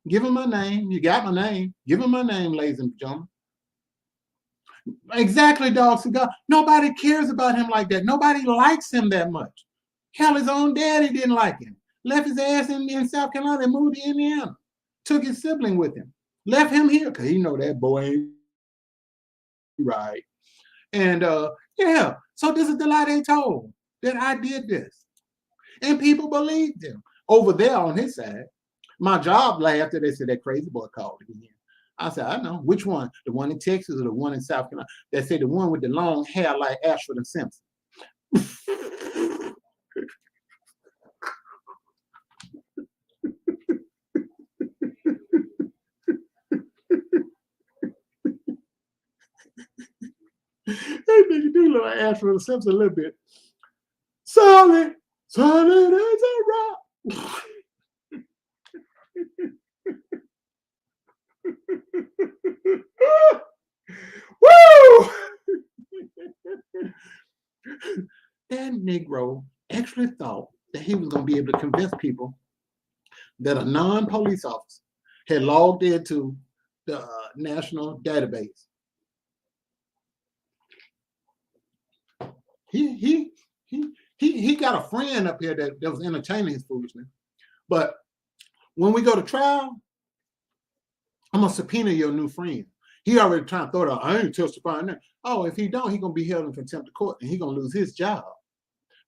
Give him my name. You got my name. Give him my name, ladies and gentlemen. Exactly, dog cigar. Nobody cares about him like that. Nobody likes him that much. Hell, his own daddy didn't like him. Left his ass in South Carolina and moved to Indiana. Took his sibling with him. Left him here because he know that boy ain't right. And yeah, so this is the lie they told, that I did this. And people believed him. Over there on his side, my job laughed and they said that crazy boy called again. I said, I know. Which one? The one in Texas or the one in South Carolina? They said the one with the long hair like Ashford and Simpson. That nigga do look like Ashford and Simpson a little bit. Solid as a rock. Woo! That Negro actually thought that he was going to be able to convince people that a non-police officer had logged into the national database. He got a friend up here that was entertaining his foolishness. But when we go to trial, I'm gonna subpoena your new friend. He already trying to throw it out. I ain't testifying that. Oh, if he don't, he gonna be held in contempt of court and he gonna lose his job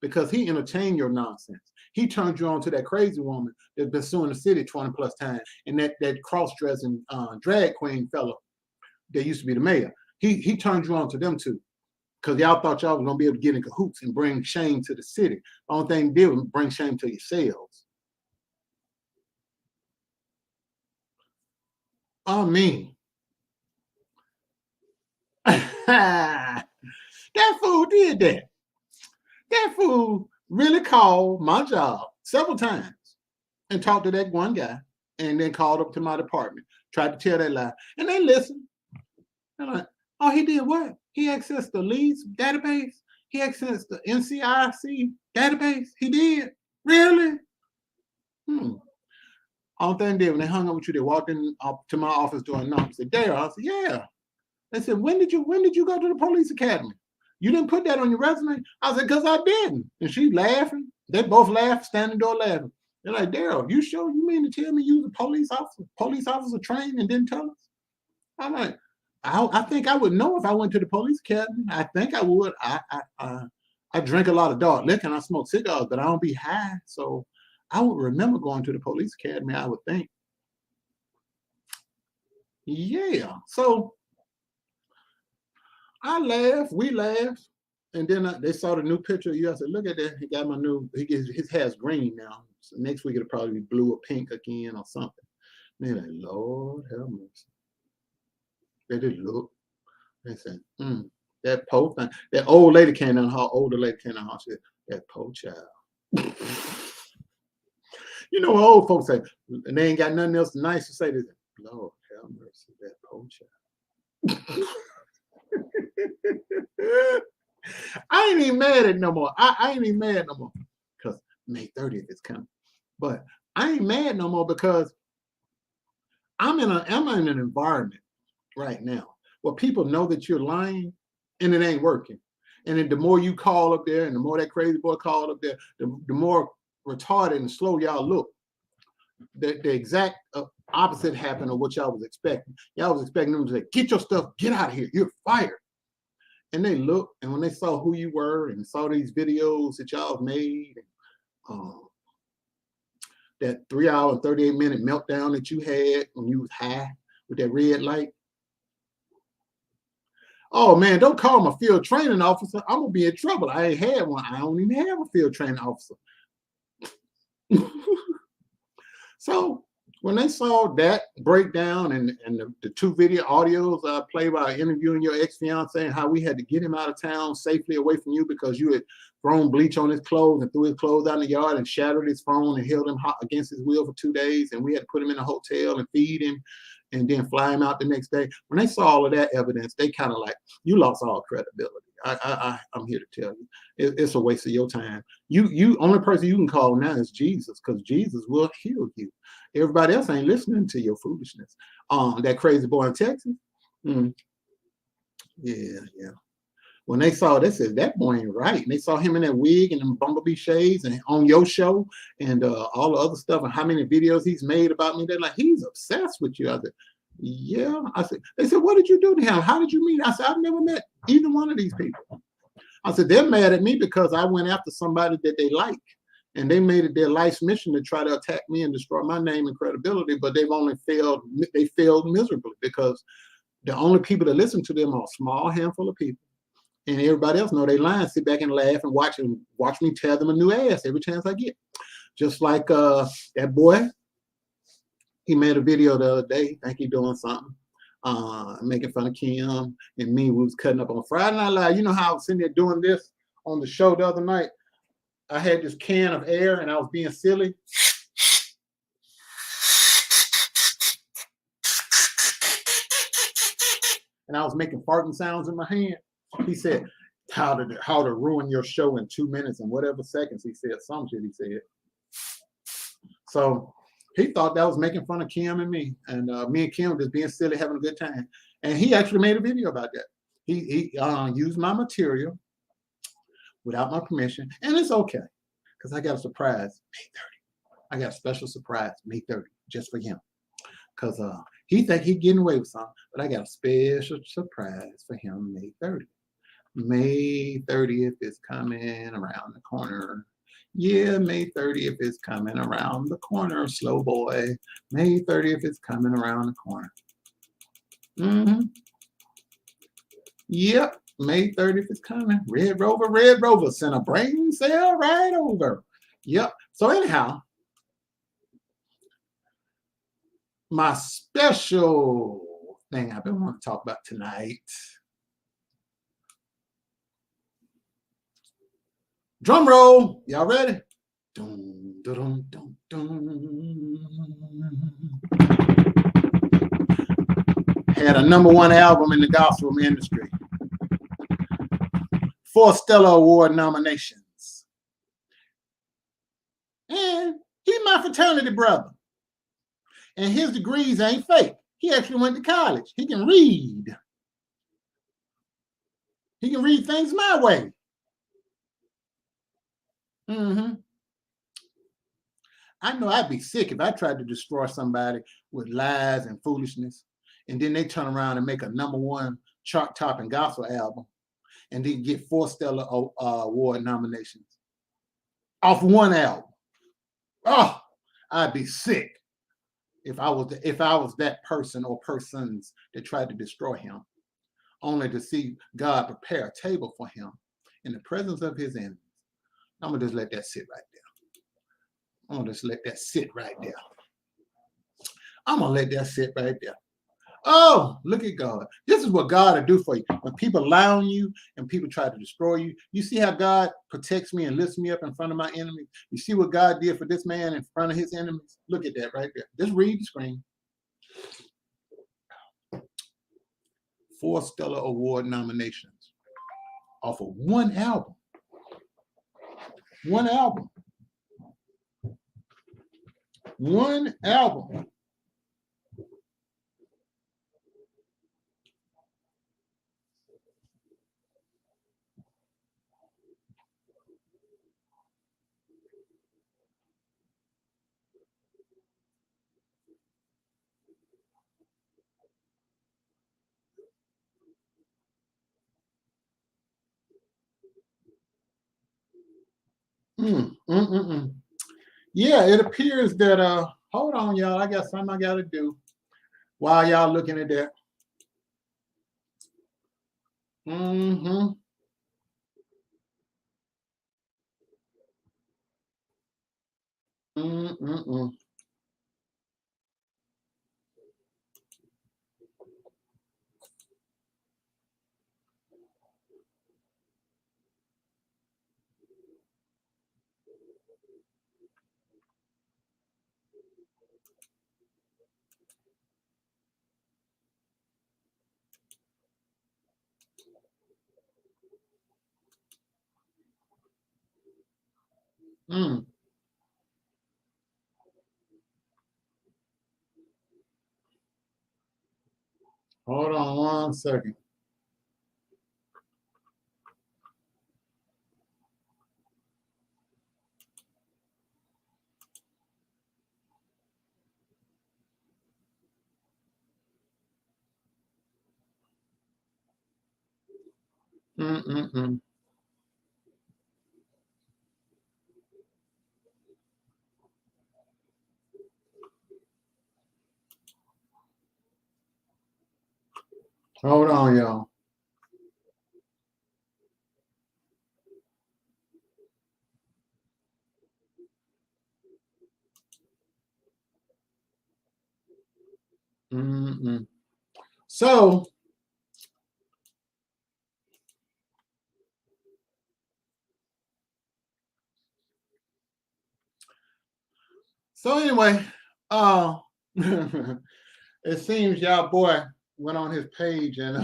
because he entertained your nonsense. He turned you on to that crazy woman that's been suing the city 20 plus times, and that cross-dressing drag queen fellow that used to be the mayor. He turned you on to them too, because y'all thought y'all was gonna be able to get in cahoots and bring shame to the city. The only thing they did was bring shame to yourselves. I mean, that fool did that. That fool really called my job several times and talked to that one guy and then called up to my department, tried to tell that lie. And they listened. They're like, oh, he did what? He accessed the leads database. He accessed the NCIC database. He did. Really? All thing did when they hung up with you, they walked in up to my office door and knocked. Said, Dare. I said, yeah. They said, when did you go to the police academy? You didn't put that on your resume? I said, because I didn't. And she laughing. They both laughed, standing door laughing. They're like, Daryl, you sure you mean to tell me you was a police officer trained and didn't tell us? I'm like, I think I would know if I went to the police academy. I think I would. I drink a lot of dark liquor and I smoke cigars, but I don't be high. So I would remember going to the police academy, I would think. Yeah. So I laughed, we laughed, and then they saw the new picture of you. I said, look at that. He got my new, his hair's green now. So next week it'll probably be blue or pink again or something. And they're like, Lord have mercy. They just look. They said, that poor thing. That old lady came down the hall, older lady came down the hall. She said, that poor child. You know what old folks say, and they ain't got nothing else nice to say. They say, Lord have mercy, that poor child. I ain't even mad at no more. I ain't even mad no more because May 30th is coming. But I ain't mad no more because I'm in an environment right now where people know that you're lying and it ain't working. And then the more you call up there and the more that crazy boy called up there, the more retarded and slow y'all look. The exact opposite happened of what y'all was expecting. Y'all was expecting them to say, get your stuff, get out of here, you're fired. And they looked, and when they saw who you were and saw these videos that y'all made, that 3 hour and 38-minute meltdown that you had when you was high with that red light. Oh man, don't call him a field training officer. I'm gonna be in trouble. I ain't had one. I don't even have a field training officer. So when they saw that breakdown and the two video audios I played by interviewing your ex-fiance and how we had to get him out of town safely away from you because you had thrown bleach on his clothes and threw his clothes out in the yard and shattered his phone and held him against his will for 2 days, and we had to put him in a hotel and feed him and then fly him out the next day. When they saw all of that evidence, they kind of like, you lost all credibility. I'm here to tell you, it's a waste of your time. You only person you can call now is Jesus, because Jesus will heal you. Everybody else ain't listening to your foolishness. That crazy boy in Texas. Yeah. When they saw, they said that boy ain't right. And they saw him in that wig and them bumblebee shades and on your show and all the other stuff and how many videos he's made about me. They're like, he's obsessed with you. I said, yeah. They said, what did you do to him? How did you meet? I said, I've never met either one of these people. I said, they're mad at me because I went after somebody that they like. And they made it their life's mission to try to attack me and destroy my name and credibility, but they've only failed. They failed miserably because the only people that listen to them are a small handful of people. And everybody else know they lying, sit back and laugh and watch me tear them a new ass every chance I get. Just like that boy, he made a video the other day, think he doing something, making fun of Kim and me. We was cutting up on Friday Night Live. You know how I was sitting there doing this on the show the other night? I had this can of air and I was being silly. And I was making farting sounds in my hand. He said, how to ruin your show in 2 minutes and whatever seconds. He said some shit he said. So he thought that was making fun of Kim and me. And me and Kim just being silly, having a good time. And he actually made a video about that. He used my material without my permission. And it's okay, because I got a surprise May 30. I got a special surprise May 30 just for him. Because he think he getting away with something, but I got a special surprise for him May 30. May 30th is coming around the corner. Yeah, May 30th is coming around the corner, slow boy. May 30th is coming around the corner. Yep, May 30th is coming. Red Rover, send a brain cell right over. Yep. So anyhow, my special thing I've been wanting to talk about tonight. Drum roll. Y'all ready? Dun, dun, dun, dun. Had a #1 album in the gospel industry. 4 Stellar Award nominations. And he's my fraternity brother. And his degrees ain't fake. He actually went to college. He can read. He can read things my way. I know I'd be sick if I tried to destroy somebody with lies and foolishness, and then they turn around and make a #1 chart-topping gospel album, and then get 4 Stellar Award nominations off one album. Oh, I'd be sick if I was that person or persons that tried to destroy him, only to see God prepare a table for him in the presence of his enemies. I'm gonna just let that sit right there. I'm gonna just let that sit right there. I'm gonna let that sit right there. Oh, look at God. This is what God will do for you. When people lie on you and people try to destroy you, you see how God protects me and lifts me up in front of my enemies? You see what God did for this man in front of his enemies? Look at that right there. Just read the screen. 4 Stellar Award nominations off of one album. One album. One album. Yeah, it appears that hold on, y'all. I got something I gotta do while y'all looking at that. Hold on 1 second. Hold on, y'all. So anyway, it seems y'all boy went on his page and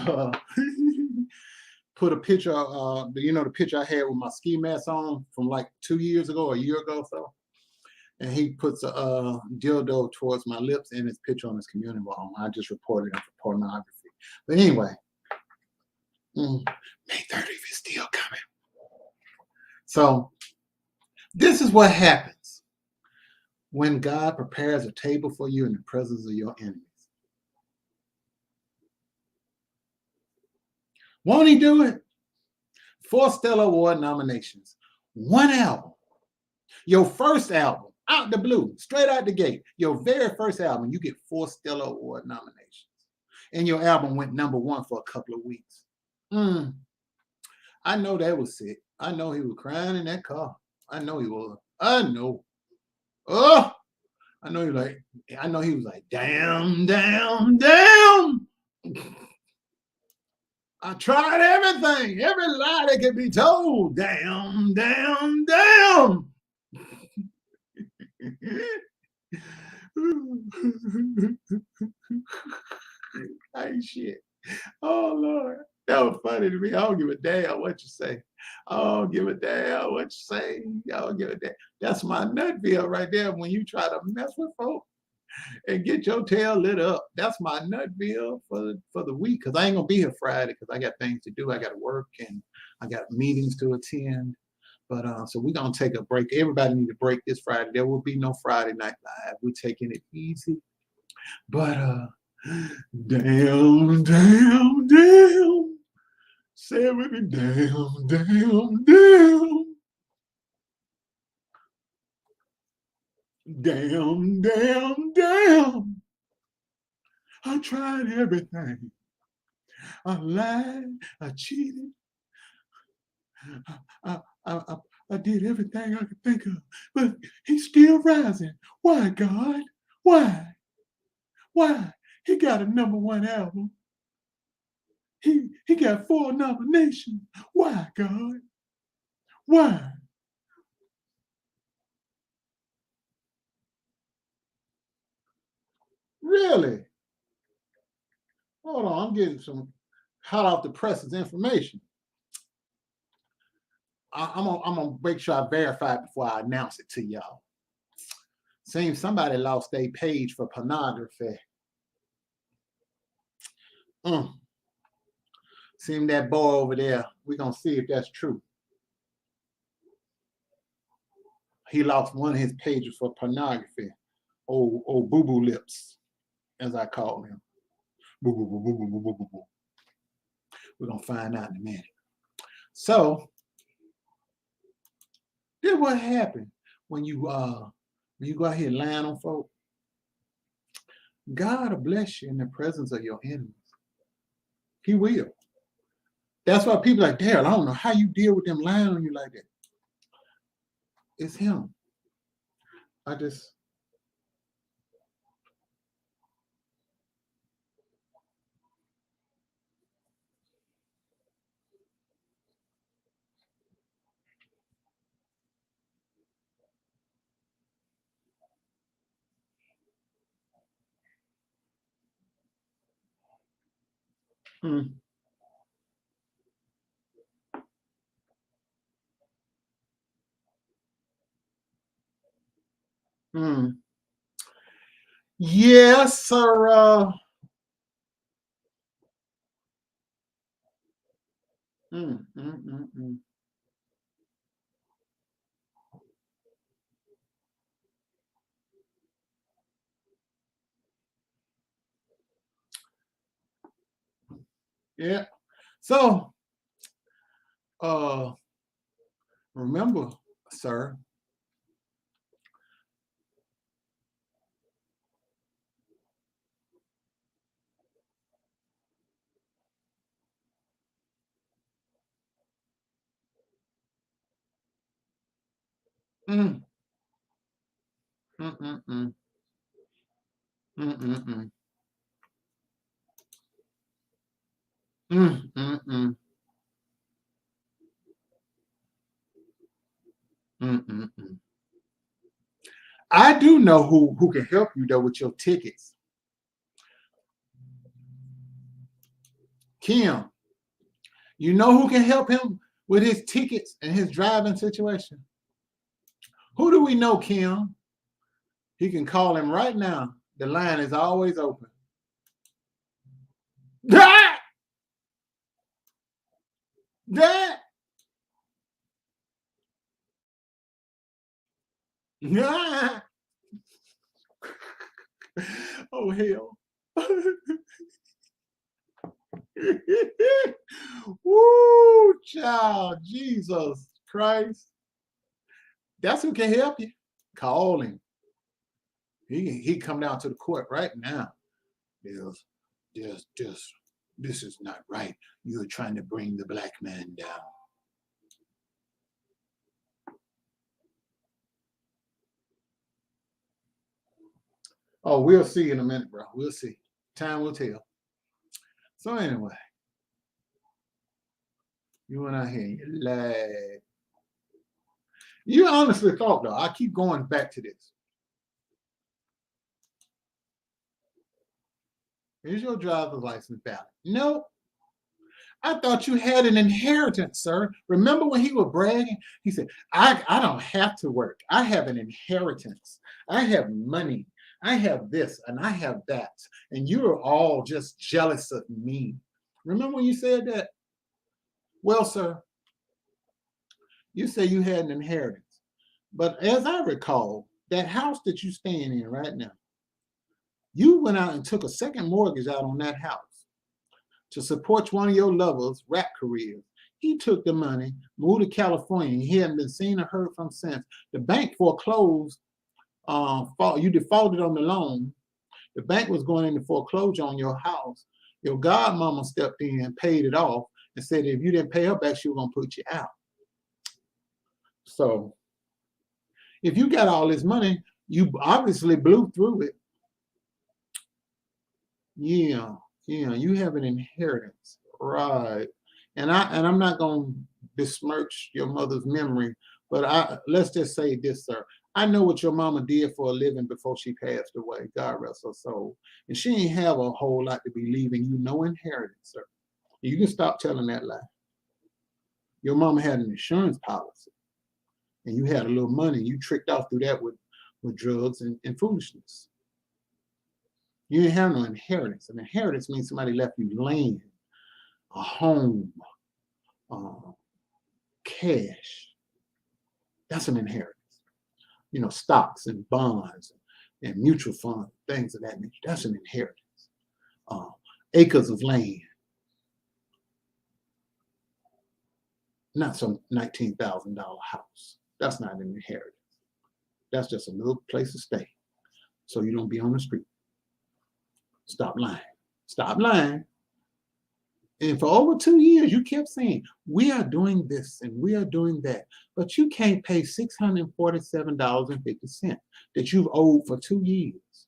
put a picture, the picture I had with my ski mask on from like 2 years ago, a year ago or so. And he puts a dildo towards my lips and his picture on his community wall. I just reported him for pornography. But anyway, May 30th is still coming. So this is what happens when God prepares a table for you in the presence of your enemies. Won't he do it? 4 Stellar Award nominations. One album. Your first album, out the blue, straight out the gate. Your very first album, you get 4 Stellar Award nominations. And your album went #1 for a couple of weeks. I know that was sick. I know he was crying in that car. I know he was. I know. Oh, I know he was like, damn, damn, damn. I tried everything, every lie that could be told. Damn, damn, damn. Hey, shit. Oh, Lord. That was funny to me. I don't give a damn what you say. I don't give a damn what you say. I don't give a damn. That's my nutville right there when you try to mess with folks and get your tail lit up. That's my nutville for the week, because I ain't going to be here Friday because I got things to do. I got to work and I got meetings to attend. But so we're going to take a break. Everybody need a break this Friday. There will be no Friday Night Live. We're taking it easy. But damn, damn, damn. Say it with me. Damn, damn, damn. Damn, damn, damn. I tried everything. I lied. I cheated. I did everything I could think of. But he's still rising. Why, God? Why? Why? He got a #1 album. He got 4 nominations. Why, God? Why? Really? Hold on, I'm getting some hot off the presses information. I'm gonna make sure I verify it before I announce it to y'all. Seems somebody lost their page for pornography. Seeing that boy over there, we're gonna see if that's true. He lost one of his pages for pornography. Old boo boo lips, as I call him. Boo boo boo boo boo boo boo boo. We're gonna find out in a minute. So, then what happened when you go out here lying on folk? God will bless you in the presence of your enemies. He will. That's why people are like, Daryl, I don't know how you deal with them lying on you like that. It's him. I just mm, mm. Yes, sir. Mm, mm, mm, mm. Yeah. So, uh, remember, sir. Mm, mm, mm, mm, mm, mm, mm, mm, mm, mm, mm, mm, mm. I do know who can help you though with your tickets. Kim, you know who can help him with his tickets and his driving situation? Who do we know, Kim? He can call him right now. The line is always open. That, that, that. Oh, hell. Woo, child, Jesus Christ. That's who can help you. Call him. He come down to the court right now. This this is not right. You're trying to bring the black man down. Oh, we'll see in a minute, bro. We'll see. Time will tell. So anyway, you went out here and you lied. You honestly thought, though, I keep going back to this. Is your driver's license valid? No. I thought you had an inheritance, sir. Remember when he was bragging? He said, I don't have to work. I have an inheritance. I have money. I have this and I have that. And you are all just jealous of me. Remember when you said that? Well, sir, you say you had an inheritance. But as I recall, that house that you're staying in right now, you went out and took a second mortgage out on that house to support one of your lovers' rap careers. He took the money, moved to California. He hadn't been seen or heard from since. The bank foreclosed. You defaulted on the loan. The bank was going into foreclosure on your house. Your godmama stepped in and paid it off and said if you didn't pay her back, she was going to put you out. So if you got all this money, you obviously blew through it. Yeah, you have an inheritance, right? And I'm not gonna besmirch your mother's memory, but let's just say this, sir. I know what your mama did for a living before she passed away. God rest her soul. And she ain't have a whole lot to be leaving you no inheritance, sir. You can stop telling that lie. Your mama had an insurance policy, and you had a little money. You tricked off through that with drugs and foolishness. You didn't have no inheritance. An inheritance means somebody left you land, a home, cash. That's an inheritance. You know, stocks and bonds and mutual funds, things of that nature. That's an inheritance. Acres of land. Not some $19,000 house. That's not an inheritance. That's just a little place to stay so you don't be on the street. Stop lying. Stop lying. And for over 2 years, you kept saying, we are doing this and we are doing that. But you can't pay $647.50 that you've owed for 2 years.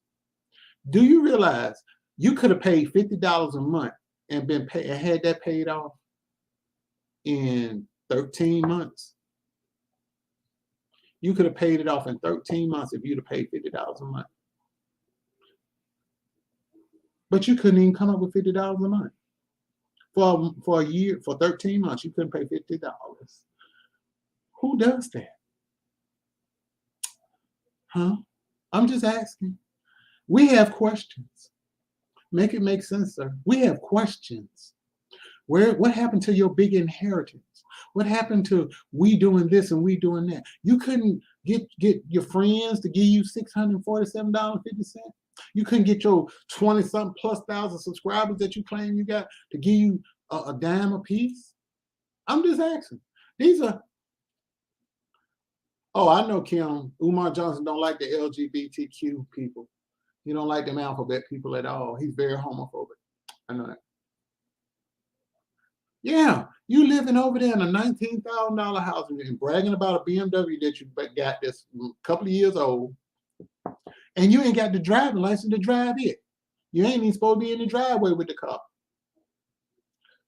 Do you realize you could have paid $50 a month and had that paid off in 13 months? You could have paid it off in 13 months if you'd have paid $50 a month. But you couldn't even come up with $50 a month. For a year, for 13 months, you couldn't pay $50. Who does that? Huh? I'm just asking. We have questions. Make it make sense, sir. We have questions. What happened to your big inheritance? What happened to we doing this and we doing that? You couldn't get your friends to give you $647.50. You couldn't get your 20-something plus thousand subscribers that you claim you got to give you a dime a piece. I'm just asking. These are. Oh, I know, Kim. Umar Johnson don't like the LGBTQ people. He don't like them alphabet people at all. He's very homophobic. I know that. Yeah, you living over there in a $19,000 house and bragging about a BMW that you got that's a couple of years old, and you ain't got the driving license to drive it. You ain't even supposed to be in the driveway with the car.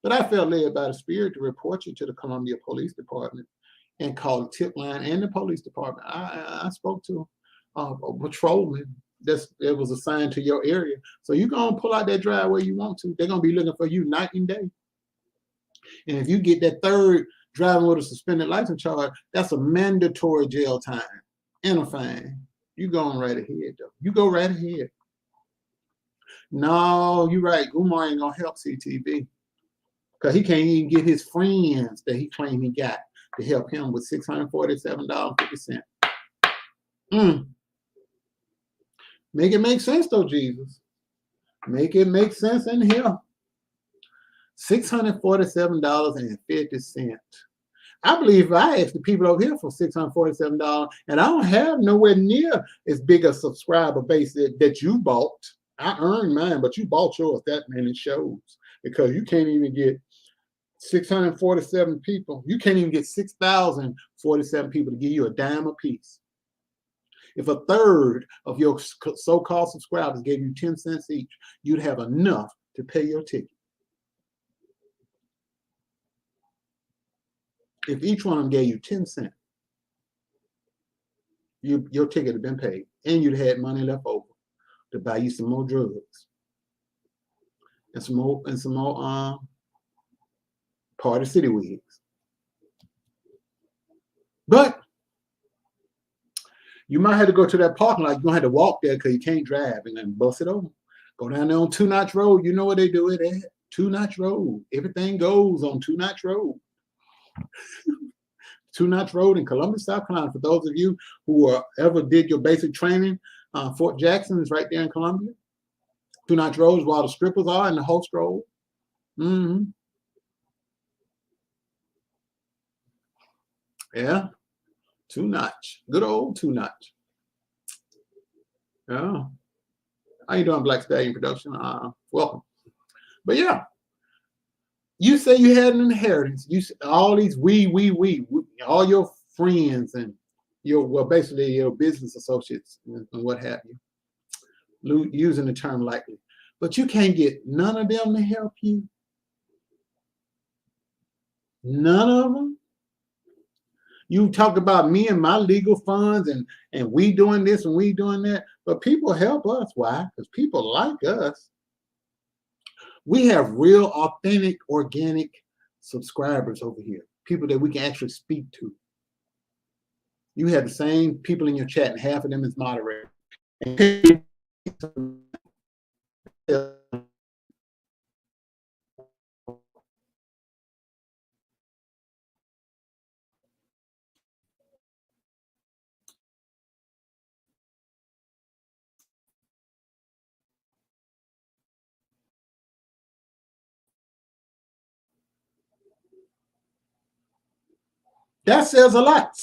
But I felt led by the Spirit to report you to the Columbia Police Department and call the tip line and the police department. I spoke to a patrolman that was assigned to your area. So you're going to pull out that driveway you want to. They're going to be looking for you night and day. And if you get that third driving with a suspended license charge, that's a mandatory jail time and a fine. You going right ahead, though. You go right ahead. No, you're right. Umar ain't going to help CTV because he can't even get his friends that he claimed he got to help him with $647.50. Make it make sense, though, Jesus. Make it make sense in here. $647.50. I believe if I asked the people over here for $647, and I don't have nowhere near as big a subscriber base that you bought. I earned mine, but you bought yours. That many shows because you can't even get 647 people. You can't even get 6,047 people to give you a dime a piece. If a third of your so-called subscribers gave you 10 cents each, you'd have enough to pay your ticket. If each one of them gave you 10 cents, your ticket had been paid, and you'd had money left over to buy you some more drugs and some more Party City wigs. But you might have to go to that parking lot. You're gonna have to walk there because you can't drive, and then bust it over. Go down there on Two Notch Road. You know where they do it at? Two Notch Road. Everything goes on Two Notch Road. Two Notch Road in Columbia, South Carolina. For those of you who ever did your basic training, Fort Jackson is right there in Columbia. Two Notch Road is where all the strippers are and the host road. Mm-hmm. Yeah, Two Notch. Good old Two Notch. Yeah. How you doing, Black Stallion Production? Welcome. But yeah, you say you had an inheritance. You all these we, all your friends and basically your business associates and what have you, using the term likely. But you can't get none of them to help you. None of them. You talk about me and my legal funds and we doing this and we doing that, but people help us. Why? Because people like us. We have real, authentic, organic subscribers over here, people that we can actually speak to. You have the same people in your chat, and half of them is moderators. That says a lot.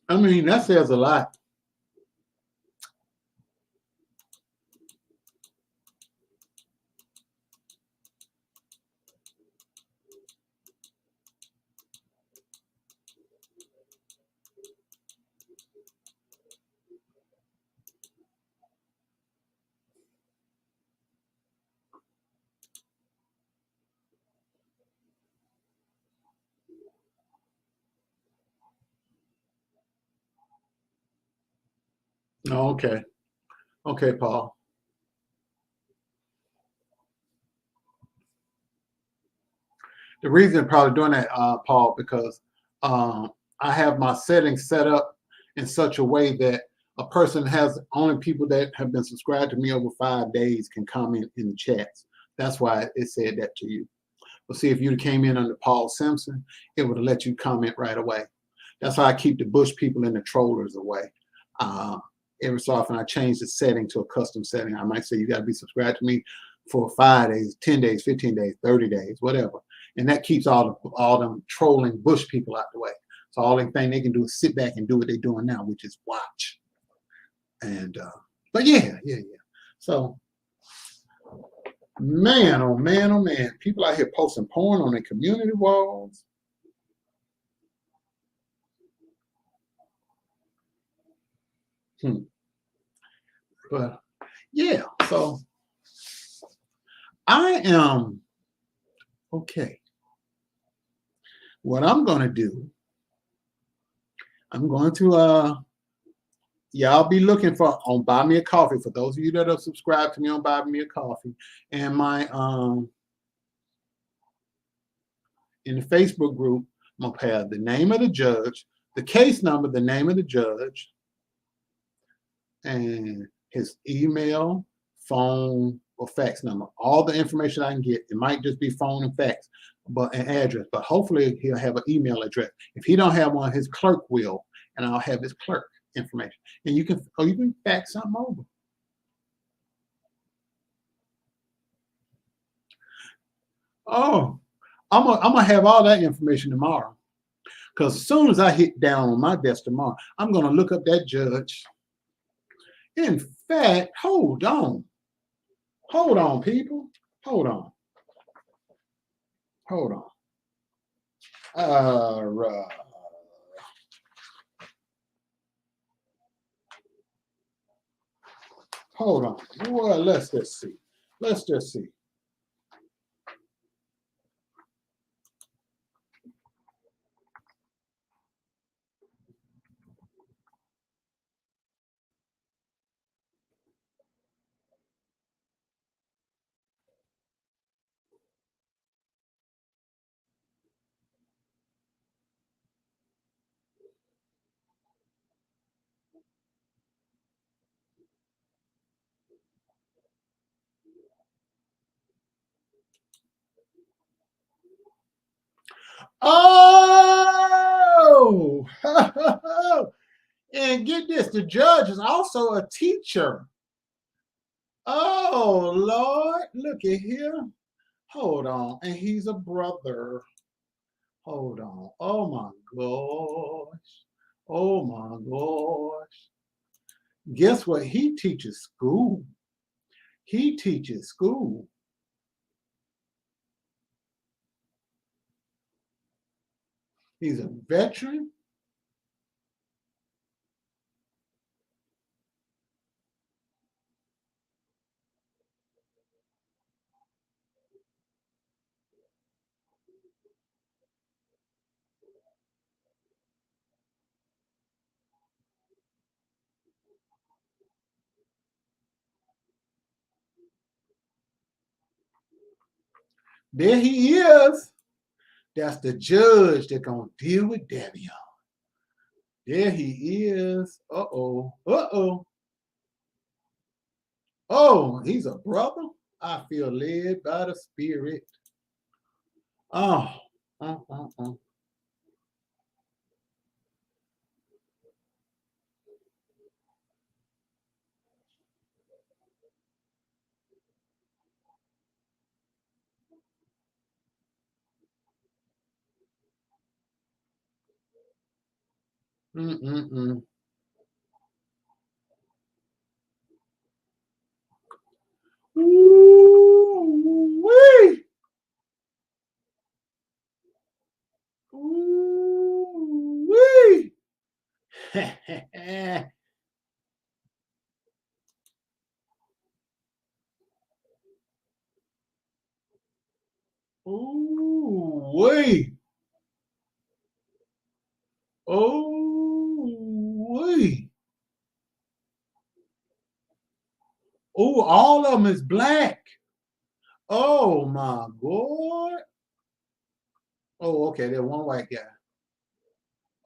I mean, that says a lot. Oh, okay. Okay, Paul. The reason I'm probably doing that, Paul, because I have my settings set up in such a way that a person has only people that have been subscribed to me over 5 days can comment in the chats. That's why it said that to you. But see, if you came in under Paul Simpson, it would have let you comment right away. That's how I keep the bush people and the trollers away. Every so often I change the setting to a custom setting. I might say you got to be subscribed to me for 5 days, 10 days, 15 days, 30 days, whatever. And that keeps all them trolling bush people out the way. So all the thing they can do is sit back and do what they're doing now, which is watch. And but yeah. So man, oh man, people out here posting porn on their community walls. But yeah, so I am okay. What I'm gonna do, I'm going to y'all be looking for on Buy Me a Coffee. For those of you that are subscribed to me on Buy Me a Coffee, and my in the Facebook group, I'm gonna have the name of the judge, the case number, the name of the judge, and his email, phone, or fax number. All the information I can get. It might just be phone and fax, but an address. But hopefully he'll have an email address. If he don't have one, his clerk will, and I'll have his clerk information. And you can fax something over. Oh, I'm gonna have all that information tomorrow. Because as soon as I hit down on my desk tomorrow, I'm gonna look up that judge. In fact, hold on. Hold on, people. Hold on. Hold on. Uh, hold on. Well, let's just see. Let's just see. Oh, and get this, the judge is also a teacher. Oh, Lord, look at here. Hold on. And he's a brother. Hold on. Oh, my gosh. Oh, my gosh. Guess what? He teaches school. He teaches school. He's a veteran. There he is. That's the judge that's going to deal with Davion. There he is. Uh-oh. Uh-oh. Oh, he's a brother? I feel led by the Spirit. Oh. Uh. Mm. Ooh-wee. Ooh-wee. Ooh-wee. Ooh-wee. Oh, all of them is black. Oh my God. Oh, okay. There's one white guy.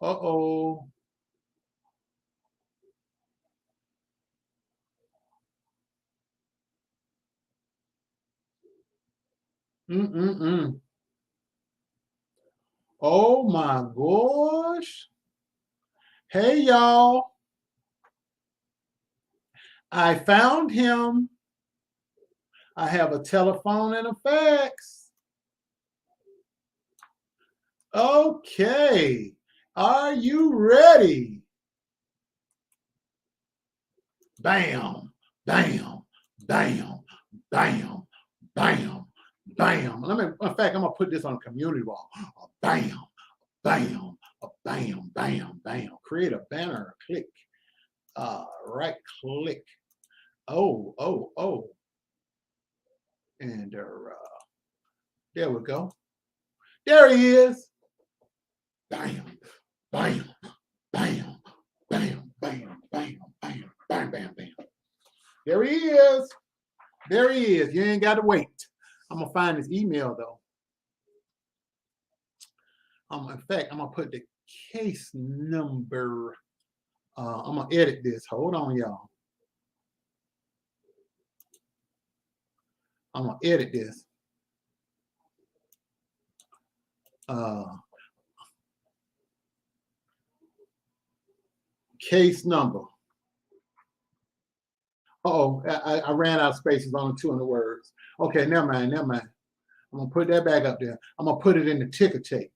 Uh-oh. Mm. Oh my gosh. Hey y'all. I found him. I have a telephone and a fax. Okay. Are you ready? Bam, bam, bam, bam, bam, bam. In fact, I'm gonna put this on a community wall. Bam, bam, bam, bam, bam. Create a banner, click, right click. Oh. And there we go. There he is. Bam, bam, bam, bam, bam, bam, bam, bam, bam, bam. There he is. There he is. You ain't got to wait. I'm gonna find his email though. In fact, I'm gonna put the case number. I'm gonna edit this. Hold on, y'all. I'm gonna edit this. Case number. Oh, I ran out of spaces on 200 words. Okay, never mind. I'm gonna put that back up there. I'm gonna put it in the ticker tape.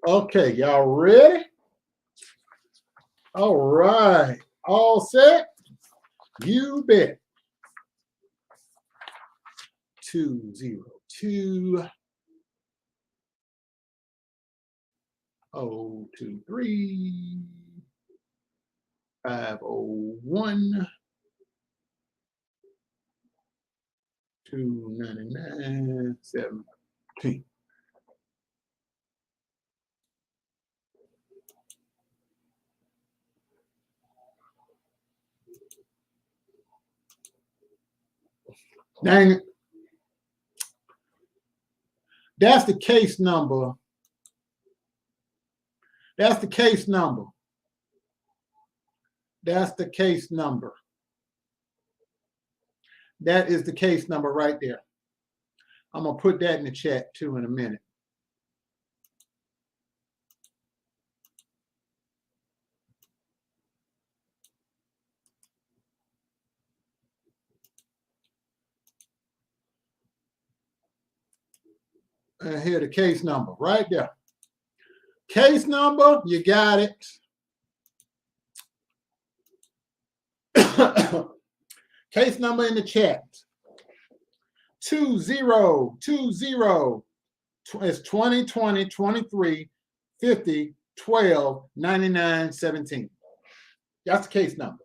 Okay, y'all ready? All right, all set? You bet. 202 023 501 299 17. Dang it. That's the case number. That's the case number. That's the case number. That is the case number right there. I'm going to put that in the chat too in a minute. And here the case number right there. Case number, you got it. Case number in the chat. 2020. It's 2020 23 50 12 99 17. That's the case number.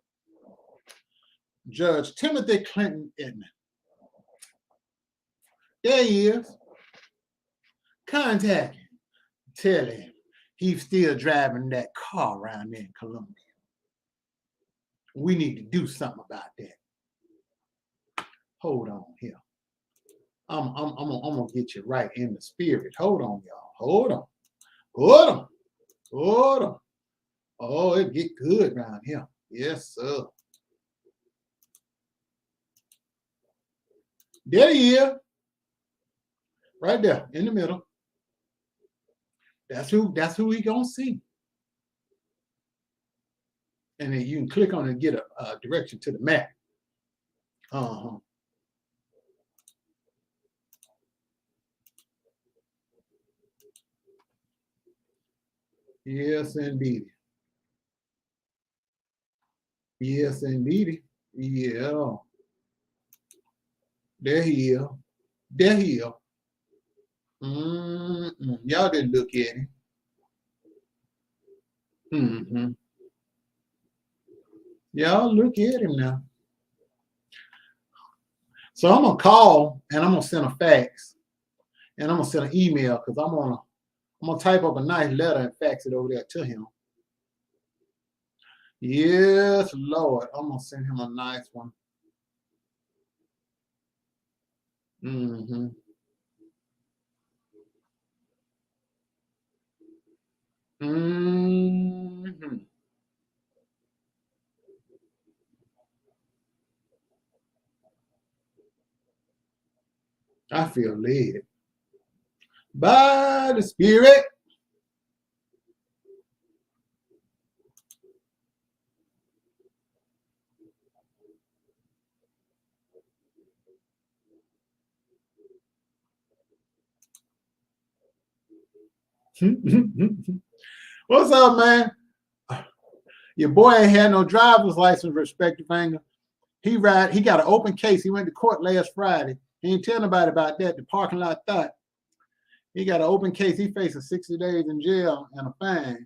Judge Timothy Clinton Edmond. There he is. Contact him. Tell him he's still driving that car around there in Columbia. We need to do something about that. Hold on here. I'm gonna get you right in the spirit. Hold on, y'all. Hold on. Hold on. Hold on. Oh, it get good around here. Yes, sir. There he is. Right there in the middle. That's who we gonna see. And then you can click on it and get a direction to the map. Yes, indeed. Yes, indeed. Yeah. There he is. There he is. Y'all didn't look at him. Y'all look at him now. So I'm gonna call and I'm gonna send a fax and I'm gonna send an email because I'm gonna type up a nice letter and fax it over there to him. Yes, Lord. I'm gonna send him a nice one. I feel led by the Spirit. What's up, man? Your boy ain't had no driver's license, respective anger. He got an open case. He went to court last Friday. He ain't tell nobody about that. The parking lot thought. He got an open case. He facing 60 days in jail and a fine,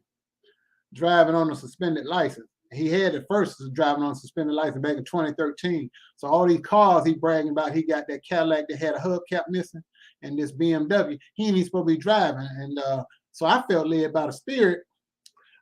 driving on a suspended license. He had at first driving on a suspended license back in 2013. So all these cars he bragging about, he got that Cadillac that had a hubcap missing and this BMW. He ain't even supposed to be driving. And so I felt led by the Spirit.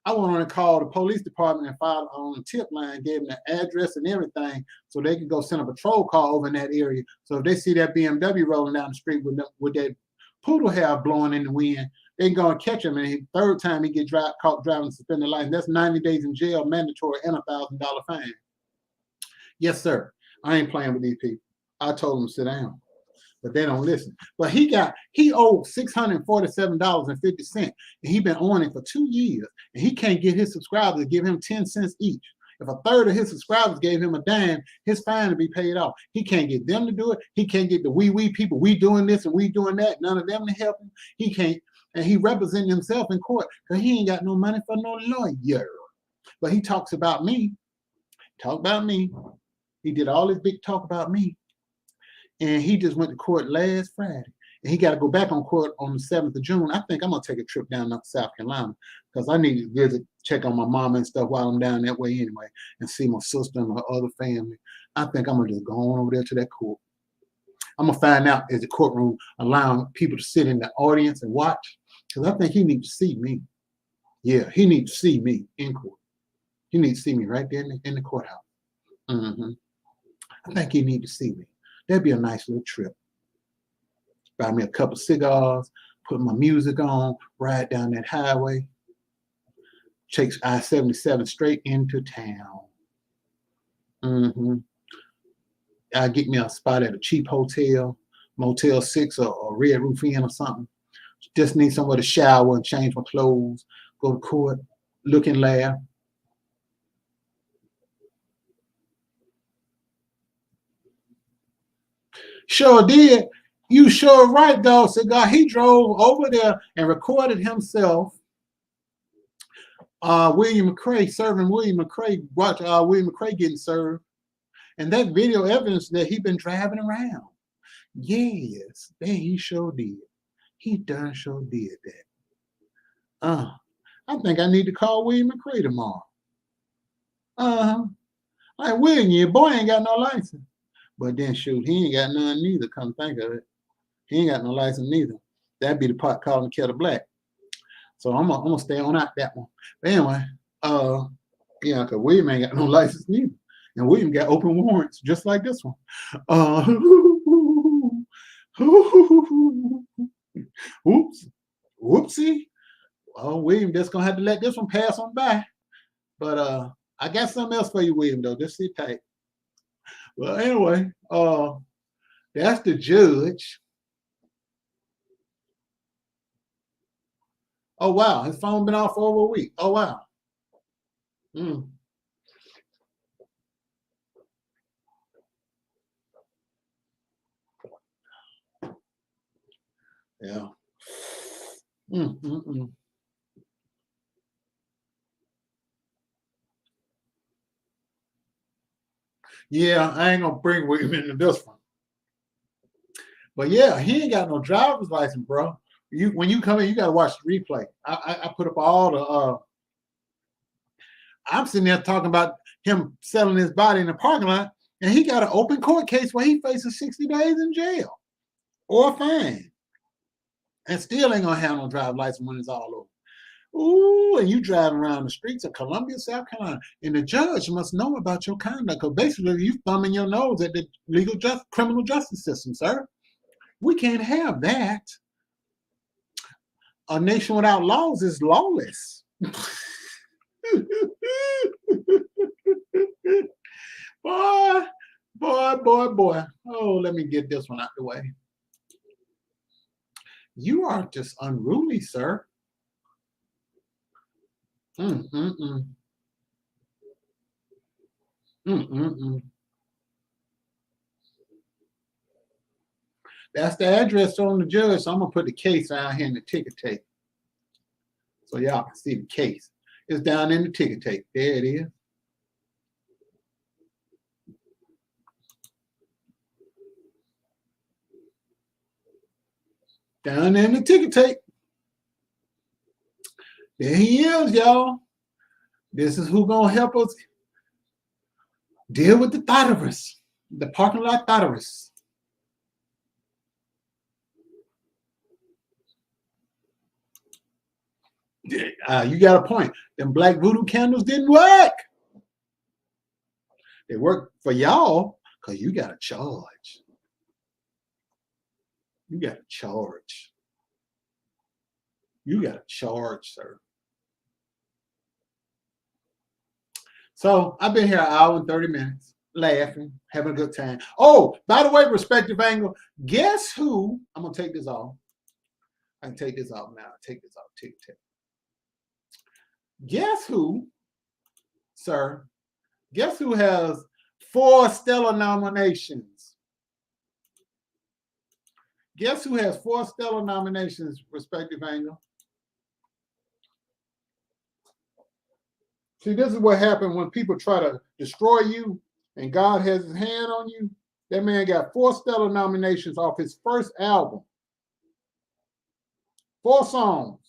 I went on and called the police department and filed on the tip line, gave them the address and everything so they could go send a patrol car over in that area. So if they see that BMW rolling down the street with that poodle hair blowing in the wind, they can go and catch him. And the third time he get caught driving suspended license, that's 90 days in jail, mandatory, and $1,000 fine. Yes, sir. I ain't playing with these people. I told them to sit down, but they don't listen. But he owed $647.50, and he been owning it for 2 years, and he can't get his subscribers to give him 10 cents each. If a third of his subscribers gave him a dime, his fine would be paid off. He can't get them to do it. He can't get the we people, we doing this and we doing that, none of them to help him. He can't, and he representing himself in court because he ain't got no money for no lawyer. But he talks about me, He did all this big talk about me. And he just went to court last Friday. And he got to go back on court on the 7th of June. I think I'm going to take a trip down to South Carolina because I need to visit, check on my mama and stuff while I'm down that way anyway, and see my sister and her other family. I think I'm going to just go on over there to that court. I'm going to find out, is the courtroom allowing people to sit in the audience and watch? Because I think he needs to see me. Yeah, he needs to see me in court. He needs to see me right there in the courthouse. I think he needs to see me. That'd be a nice little trip. Buy me a couple cigars, put my music on, ride down that highway, takes I-77 straight into town. I'll get me a spot at a cheap hotel, Motel 6 or Red Roof Inn or something. Just need somewhere to shower and change my clothes, go to court, look and laugh. Sure did. You sure right, though, Cigar. He drove over there and recorded himself. William McCray serving William McCray. Watch William McCray getting served, and that video evidence that he been driving around. Yes, he sure did. He done sure did that. I think I need to call William McCray tomorrow. Like, William, your boy ain't got no license. But then shoot, he ain't got none neither, come think of it. He ain't got no license neither. That'd be the pot calling the kettle black. So I'm gonna stay on out that one. But anyway, yeah, because William ain't got no license neither. And William got open warrants just like this one. Oops. Whoopsie. Well, William just gonna have to let this one pass on by. But I got something else for you, William, though. Just sit tight. Well, anyway, that's the judge. Oh, wow. His phone been off for over a week. Oh, wow. Yeah. Yeah, I ain't gonna bring William into this one. But yeah, he ain't got no driver's license, bro. When you come in, you gotta watch the replay. I put up all the I'm sitting there talking about him selling his body in the parking lot, and he got an open court case where he faces 60 days in jail or a fine. And still ain't gonna have no driver's license when it's all over. Ooh, and you driving around the streets of Columbia, South Carolina, and the judge must know about your conduct, because basically you thumbing your nose at the criminal justice system, sir. We can't have that. A nation without laws is lawless. Boy. Oh, let me get this one out the way. You are just unruly, sir. That's the address on the judge, so I'm gonna put the case down here in the ticket tape so y'all can see the case. It's down in the ticket tape. There it is. Down in the ticket tape. There he is, y'all. This is who gonna help us deal with the thotterers, the parking lot thotterers. You got a point. Them black voodoo candles didn't work. They work for y'all because you got to charge. You got to charge. You got to charge, sir. So I've been here an hour and 30 minutes, laughing, having a good time. Oh, by the way, perspective angle, guess who? I'm going to take this off. I can take this off now. Take this off. Tick. Guess who, sir, Guess who has 4 stellar nominations? Guess who has 4 stellar nominations, respective angle? See, this is what happens when people try to destroy you and God has his hand on you. That man got 4 stellar nominations off his first album. 4 songs,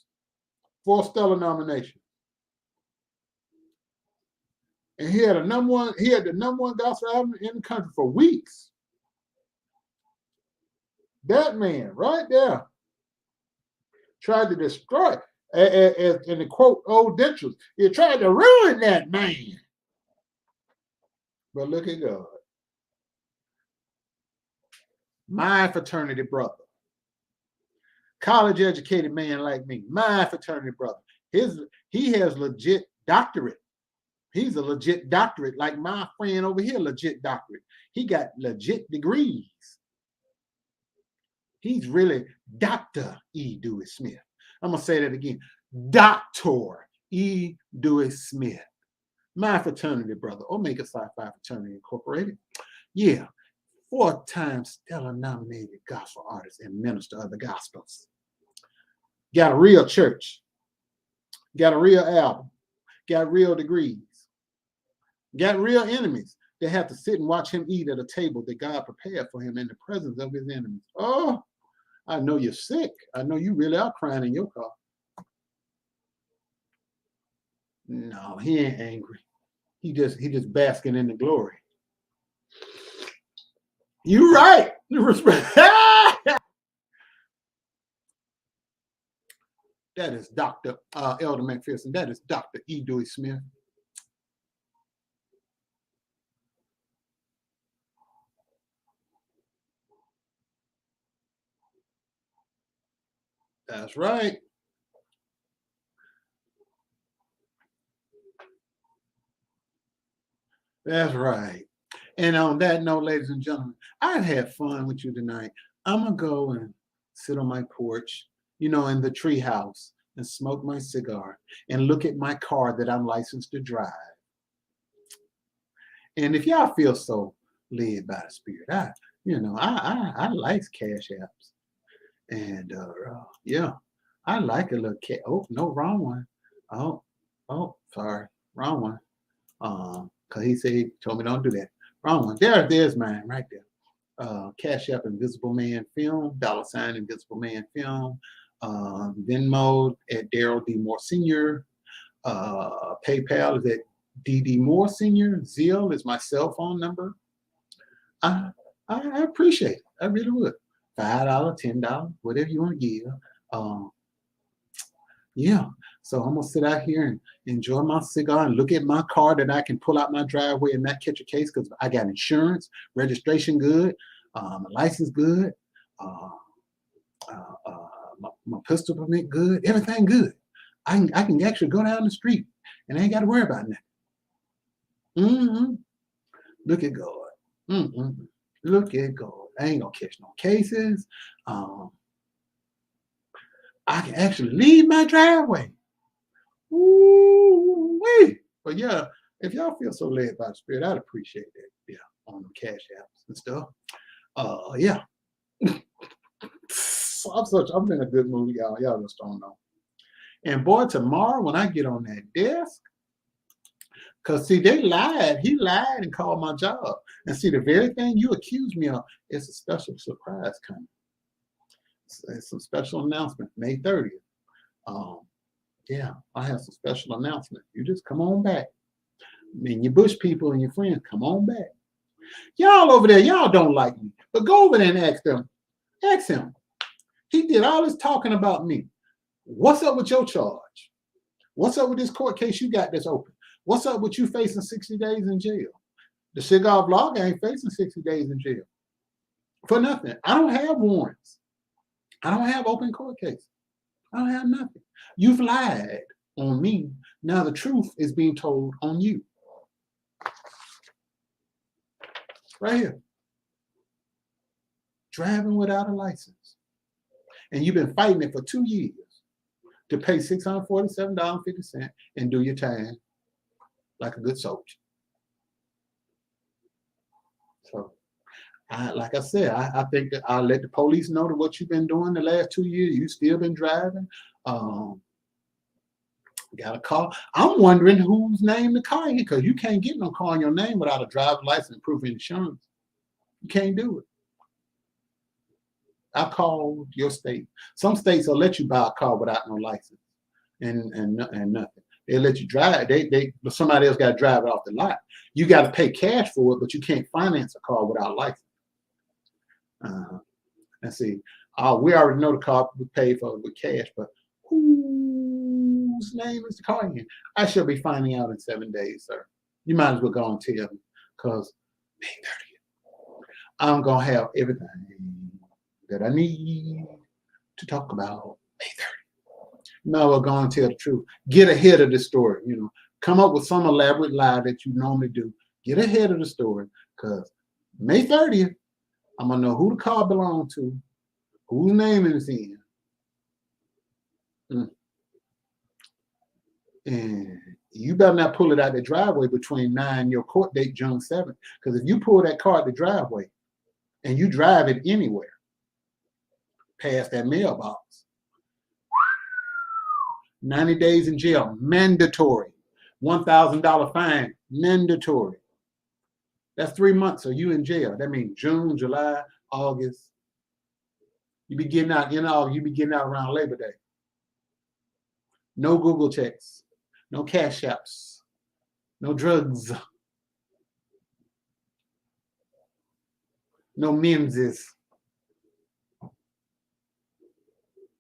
4 stellar nominations. And he had the number one gospel album in the country for weeks. That man right there tried to destroy, and to quote old Dentures, he tried to ruin that man. But look at God. My fraternity brother. College educated man like me. My fraternity brother. He has legit doctorate. He's a legit doctorate, like my friend over here, legit doctorate. He got legit degrees. He's really Dr. E. Dewey Smith. I'm going to say that again. Dr. E. Dewey Smith. My fraternity brother, Omega Psi Phi Fraternity Incorporated. Yeah, 4-time stellar nominated gospel artist and minister of the gospels. Got a real church. Got a real album. Got real degrees. Got real enemies that have to sit and watch him eat at a table that God prepared for him in the presence of his enemies. Oh, I know you're sick. I know you really are crying in your car. No, he ain't angry. He just basking in the glory. You right. That is Dr. Elder McPherson. That is Dr. E. Dewey Smith. That's right. That's right. And on that note, ladies and gentlemen, I've had fun with you tonight. I'm going to go and sit on my porch, in the tree house and smoke my cigar and look at my car that I'm licensed to drive. And if y'all feel so led by the Spirit, I like Cash Apps. And yeah, I like a little cat. Oh, no, wrong one. Oh, sorry, wrong one. Because he said he told me don't do that. Wrong one. There's mine right there. Cash App InvManFilm, $ InvManFilm. Venmo at Daryl D. Moore Sr. PayPal is at DD Moore Sr. Zelle is my cell phone number. I appreciate it. I really would. $5, $10, whatever you want to give. Yeah. So I'm gonna sit out here and enjoy my cigar and look at my car that I can pull out my driveway and not catch a case because I got insurance, registration good, my license good, my pistol permit good, everything good. I can actually go down the street and I ain't got to worry about nothing. Look at God. Look at God. I ain't gonna catch no cases. I can actually leave my driveway. Ooh-wee. But yeah, if y'all feel so led by the Spirit, I'd appreciate that. Yeah, on the Cash Apps and stuff. Yeah. I'm in a good mood, y'all. Y'all just don't know. And boy, tomorrow when I get on that desk, because see, he lied and called my job. And see, the very thing you accused me of is a special surprise coming. It's some special announcement, May 30th. Yeah, I have some special announcement. You just come on back. I mean, your Bush people and your friends, come on back. Y'all over there, y'all don't like me. But go over there and ask them. Ask him. He did all this talking about me. What's up with your charge? What's up with this court case you got that's open? What's up with you facing 60 days in jail? The Cigar blog ain't facing 60 days in jail. For nothing. I don't have warrants. I don't have open court cases. I don't have nothing. You've lied on me. Now the truth is being told on you. Right here. Driving without a license. And you've been fighting it for 2 years to pay $647.50 and do your time like a good soldier. Like I said, I think that I'll let the police know that what you've been doing the last 2 years. You still been driving. Um, got a car. I'm wondering whose name the car in, because you can't get no car in your name without a driver's license and proof of insurance. You can't do it. I called your state. Some states will let you buy a car without no license and nothing. They'll let you drive. Somebody else got to drive it off the lot. You got to pay cash for it, but you can't finance a car without license. Let's see. We already know the car we paid for with cash, but whose name is the car in? I shall be finding out in 7 days, sir. You might as well go and tell me, because May 30th, I'm gonna have everything that I need to talk about May 30th. No, we're going to tell the truth. Get ahead of the story. Come up with some elaborate lie that you normally do. Get ahead of the story, because May 30th, I'm gonna know who the car belonged to, whose name is in. And you better not pull it out the driveway between now and your court date, June 7th. Because if you pull that car out the driveway and you drive it anywhere past that mailbox, 90 days in jail, mandatory. $1,000 fine, mandatory. That's 3 months. So you in jail. That means June, July, August. You be getting out in August. You be getting out around Labor Day. No Google checks. No cash apps, no drugs, no menses.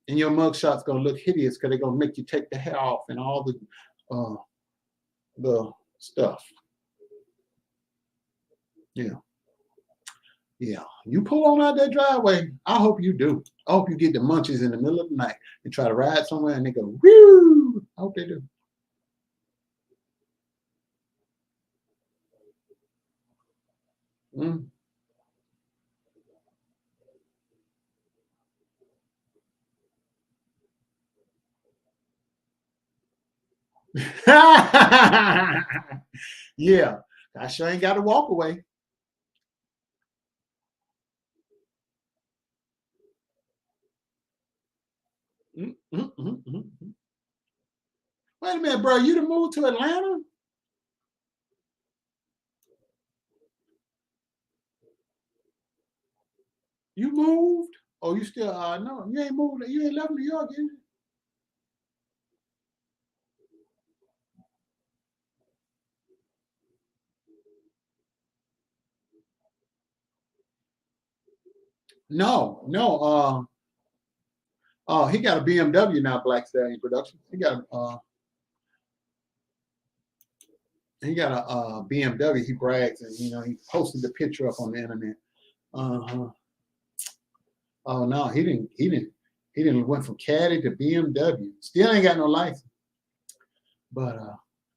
And your mugshot's gonna look hideous because they're gonna make you take the hair off and all the stuff. Yeah. You pull on out that driveway. I hope you do. I hope you get the munchies in the middle of the night and try to ride somewhere and they go, woo! I hope they do. Yeah, I sure ain't got to walk away. Wait a minute, bro. You done moved to Atlanta? You moved? Oh, you still? No, you ain't moved. You ain't left New York, yet? No, no. He got a BMW now, Black Stallion Productions. He got a BMW. He brags, and he posted the picture up on the internet. Oh no, he didn't. He didn't went from Caddy to BMW. Still ain't got no license. But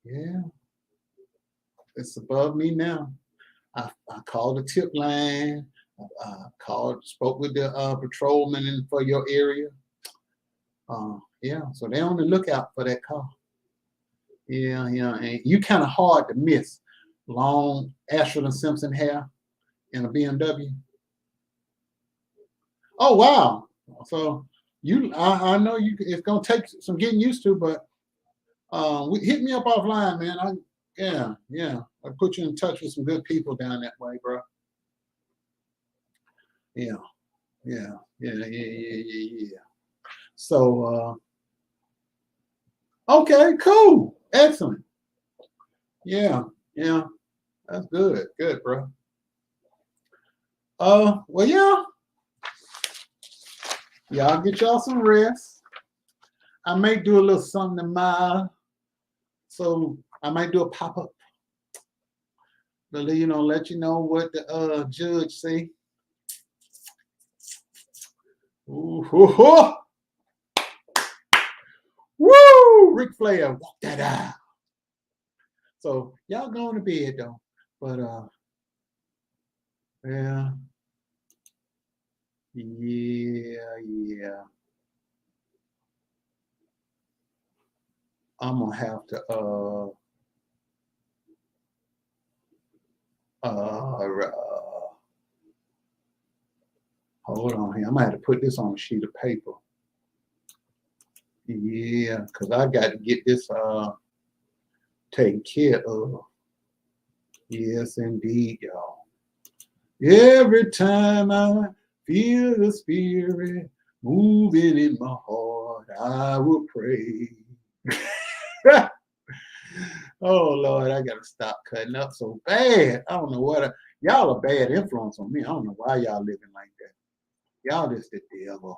yeah, it's above me now. I called the tip line. Spoke with the patrolman for your area. Yeah, so they're on the lookout for that car. Yeah, and you kind of hard to miss. Long Ashford and Simpson hair in a BMW. Oh wow! So I know you. It's gonna take some getting used to, but hit me up offline, man. Yeah. I'll put you in touch with some good people down that way, bro. Yeah. So okay, cool, excellent. Yeah, that's good, bro. Well, y'all get y'all some rest. I may do a little something tomorrow, so I might do a pop up. But let you know what the judge say. Ooh, hoo, hoo. Woo! Ric Flair, walk that out. So y'all going to bed though. But yeah. I'm gonna have to uh Hold on here. I might have to put this on a sheet of paper. Yeah, because I got to get this taken care of. Yes, indeed, y'all. Every time I feel the spirit moving in my heart, I will pray. Oh Lord, I gotta stop cutting up so bad. I don't know what y'all a bad influence on me. I don't know why y'all living like that. Y'all just the devil.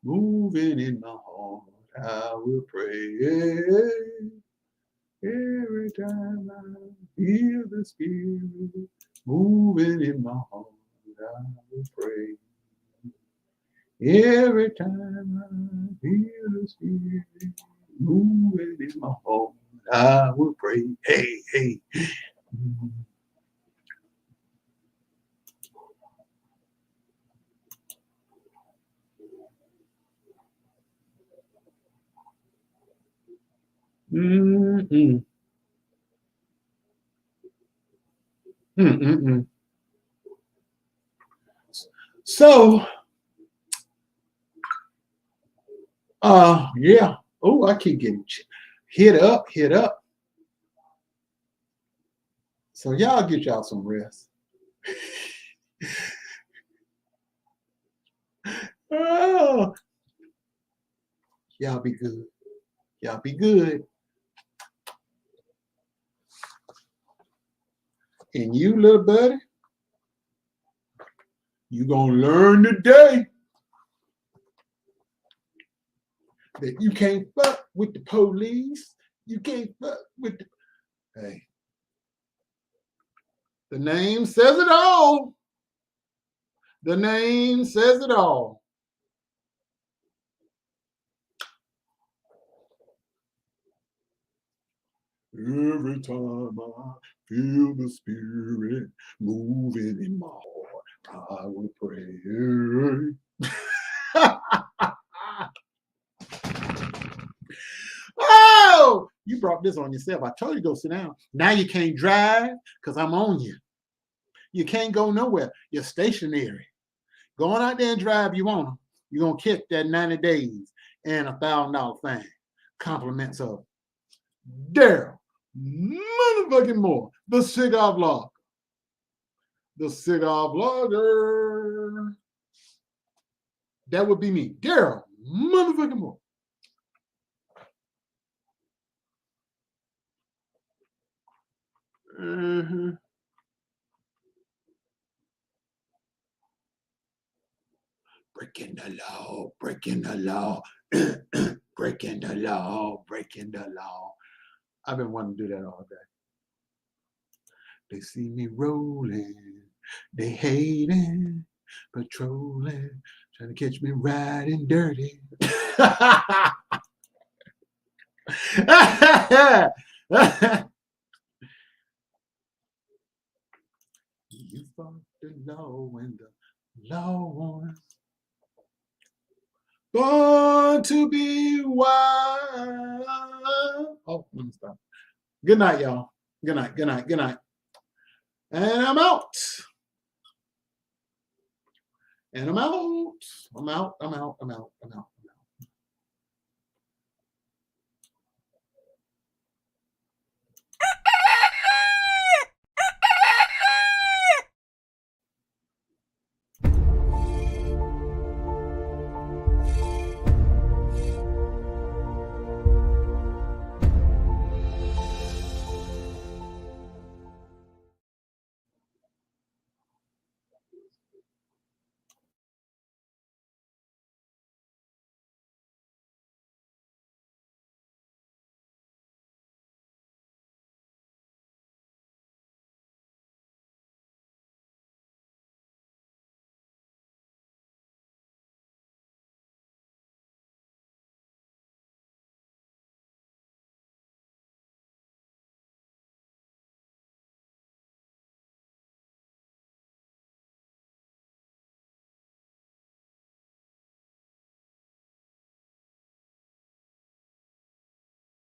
Moving in my heart, I will pray. Every time I feel the spirit moving in my heart, I will pray. Every time I feel the spirit moving in my heart, I will pray. Hey, hey. Mm-mm. Mm-mm-mm. So, yeah. Oh, I keep getting hit up. So y'all get y'all some rest. Oh, y'all be good. Y'all be good. And you, little buddy, you gonna learn today that you can't fuck with the police. You can't fuck with the. Hey, the name says it all. The name says it all. Every time I feel the spirit moving in my heart, I will pray. Oh, you brought this on yourself. I told you to go sit down. Now you can't drive because I'm on you. You can't go nowhere. You're stationary. Going out there and drive you want them. You're going to kick that 90 days and $1,000 fine. Compliments of Daryl, motherfucking more. The Cigar Vlog. The Cigar Vlogger. That would be me. Daryl, motherfucking more. Mm-hmm. Breaking the law, breaking the law, breaking the law, breaking the law. I've been wanting to do that all day. They see me rolling, they hating, patrolling, trying to catch me riding dirty. You fought the law when the law won. Born to be wild. Oh, let me stop. Good night, y'all. Good night, good night, good night. And I'm out. And I'm out. I'm out. I'm out. I'm out. I'm out.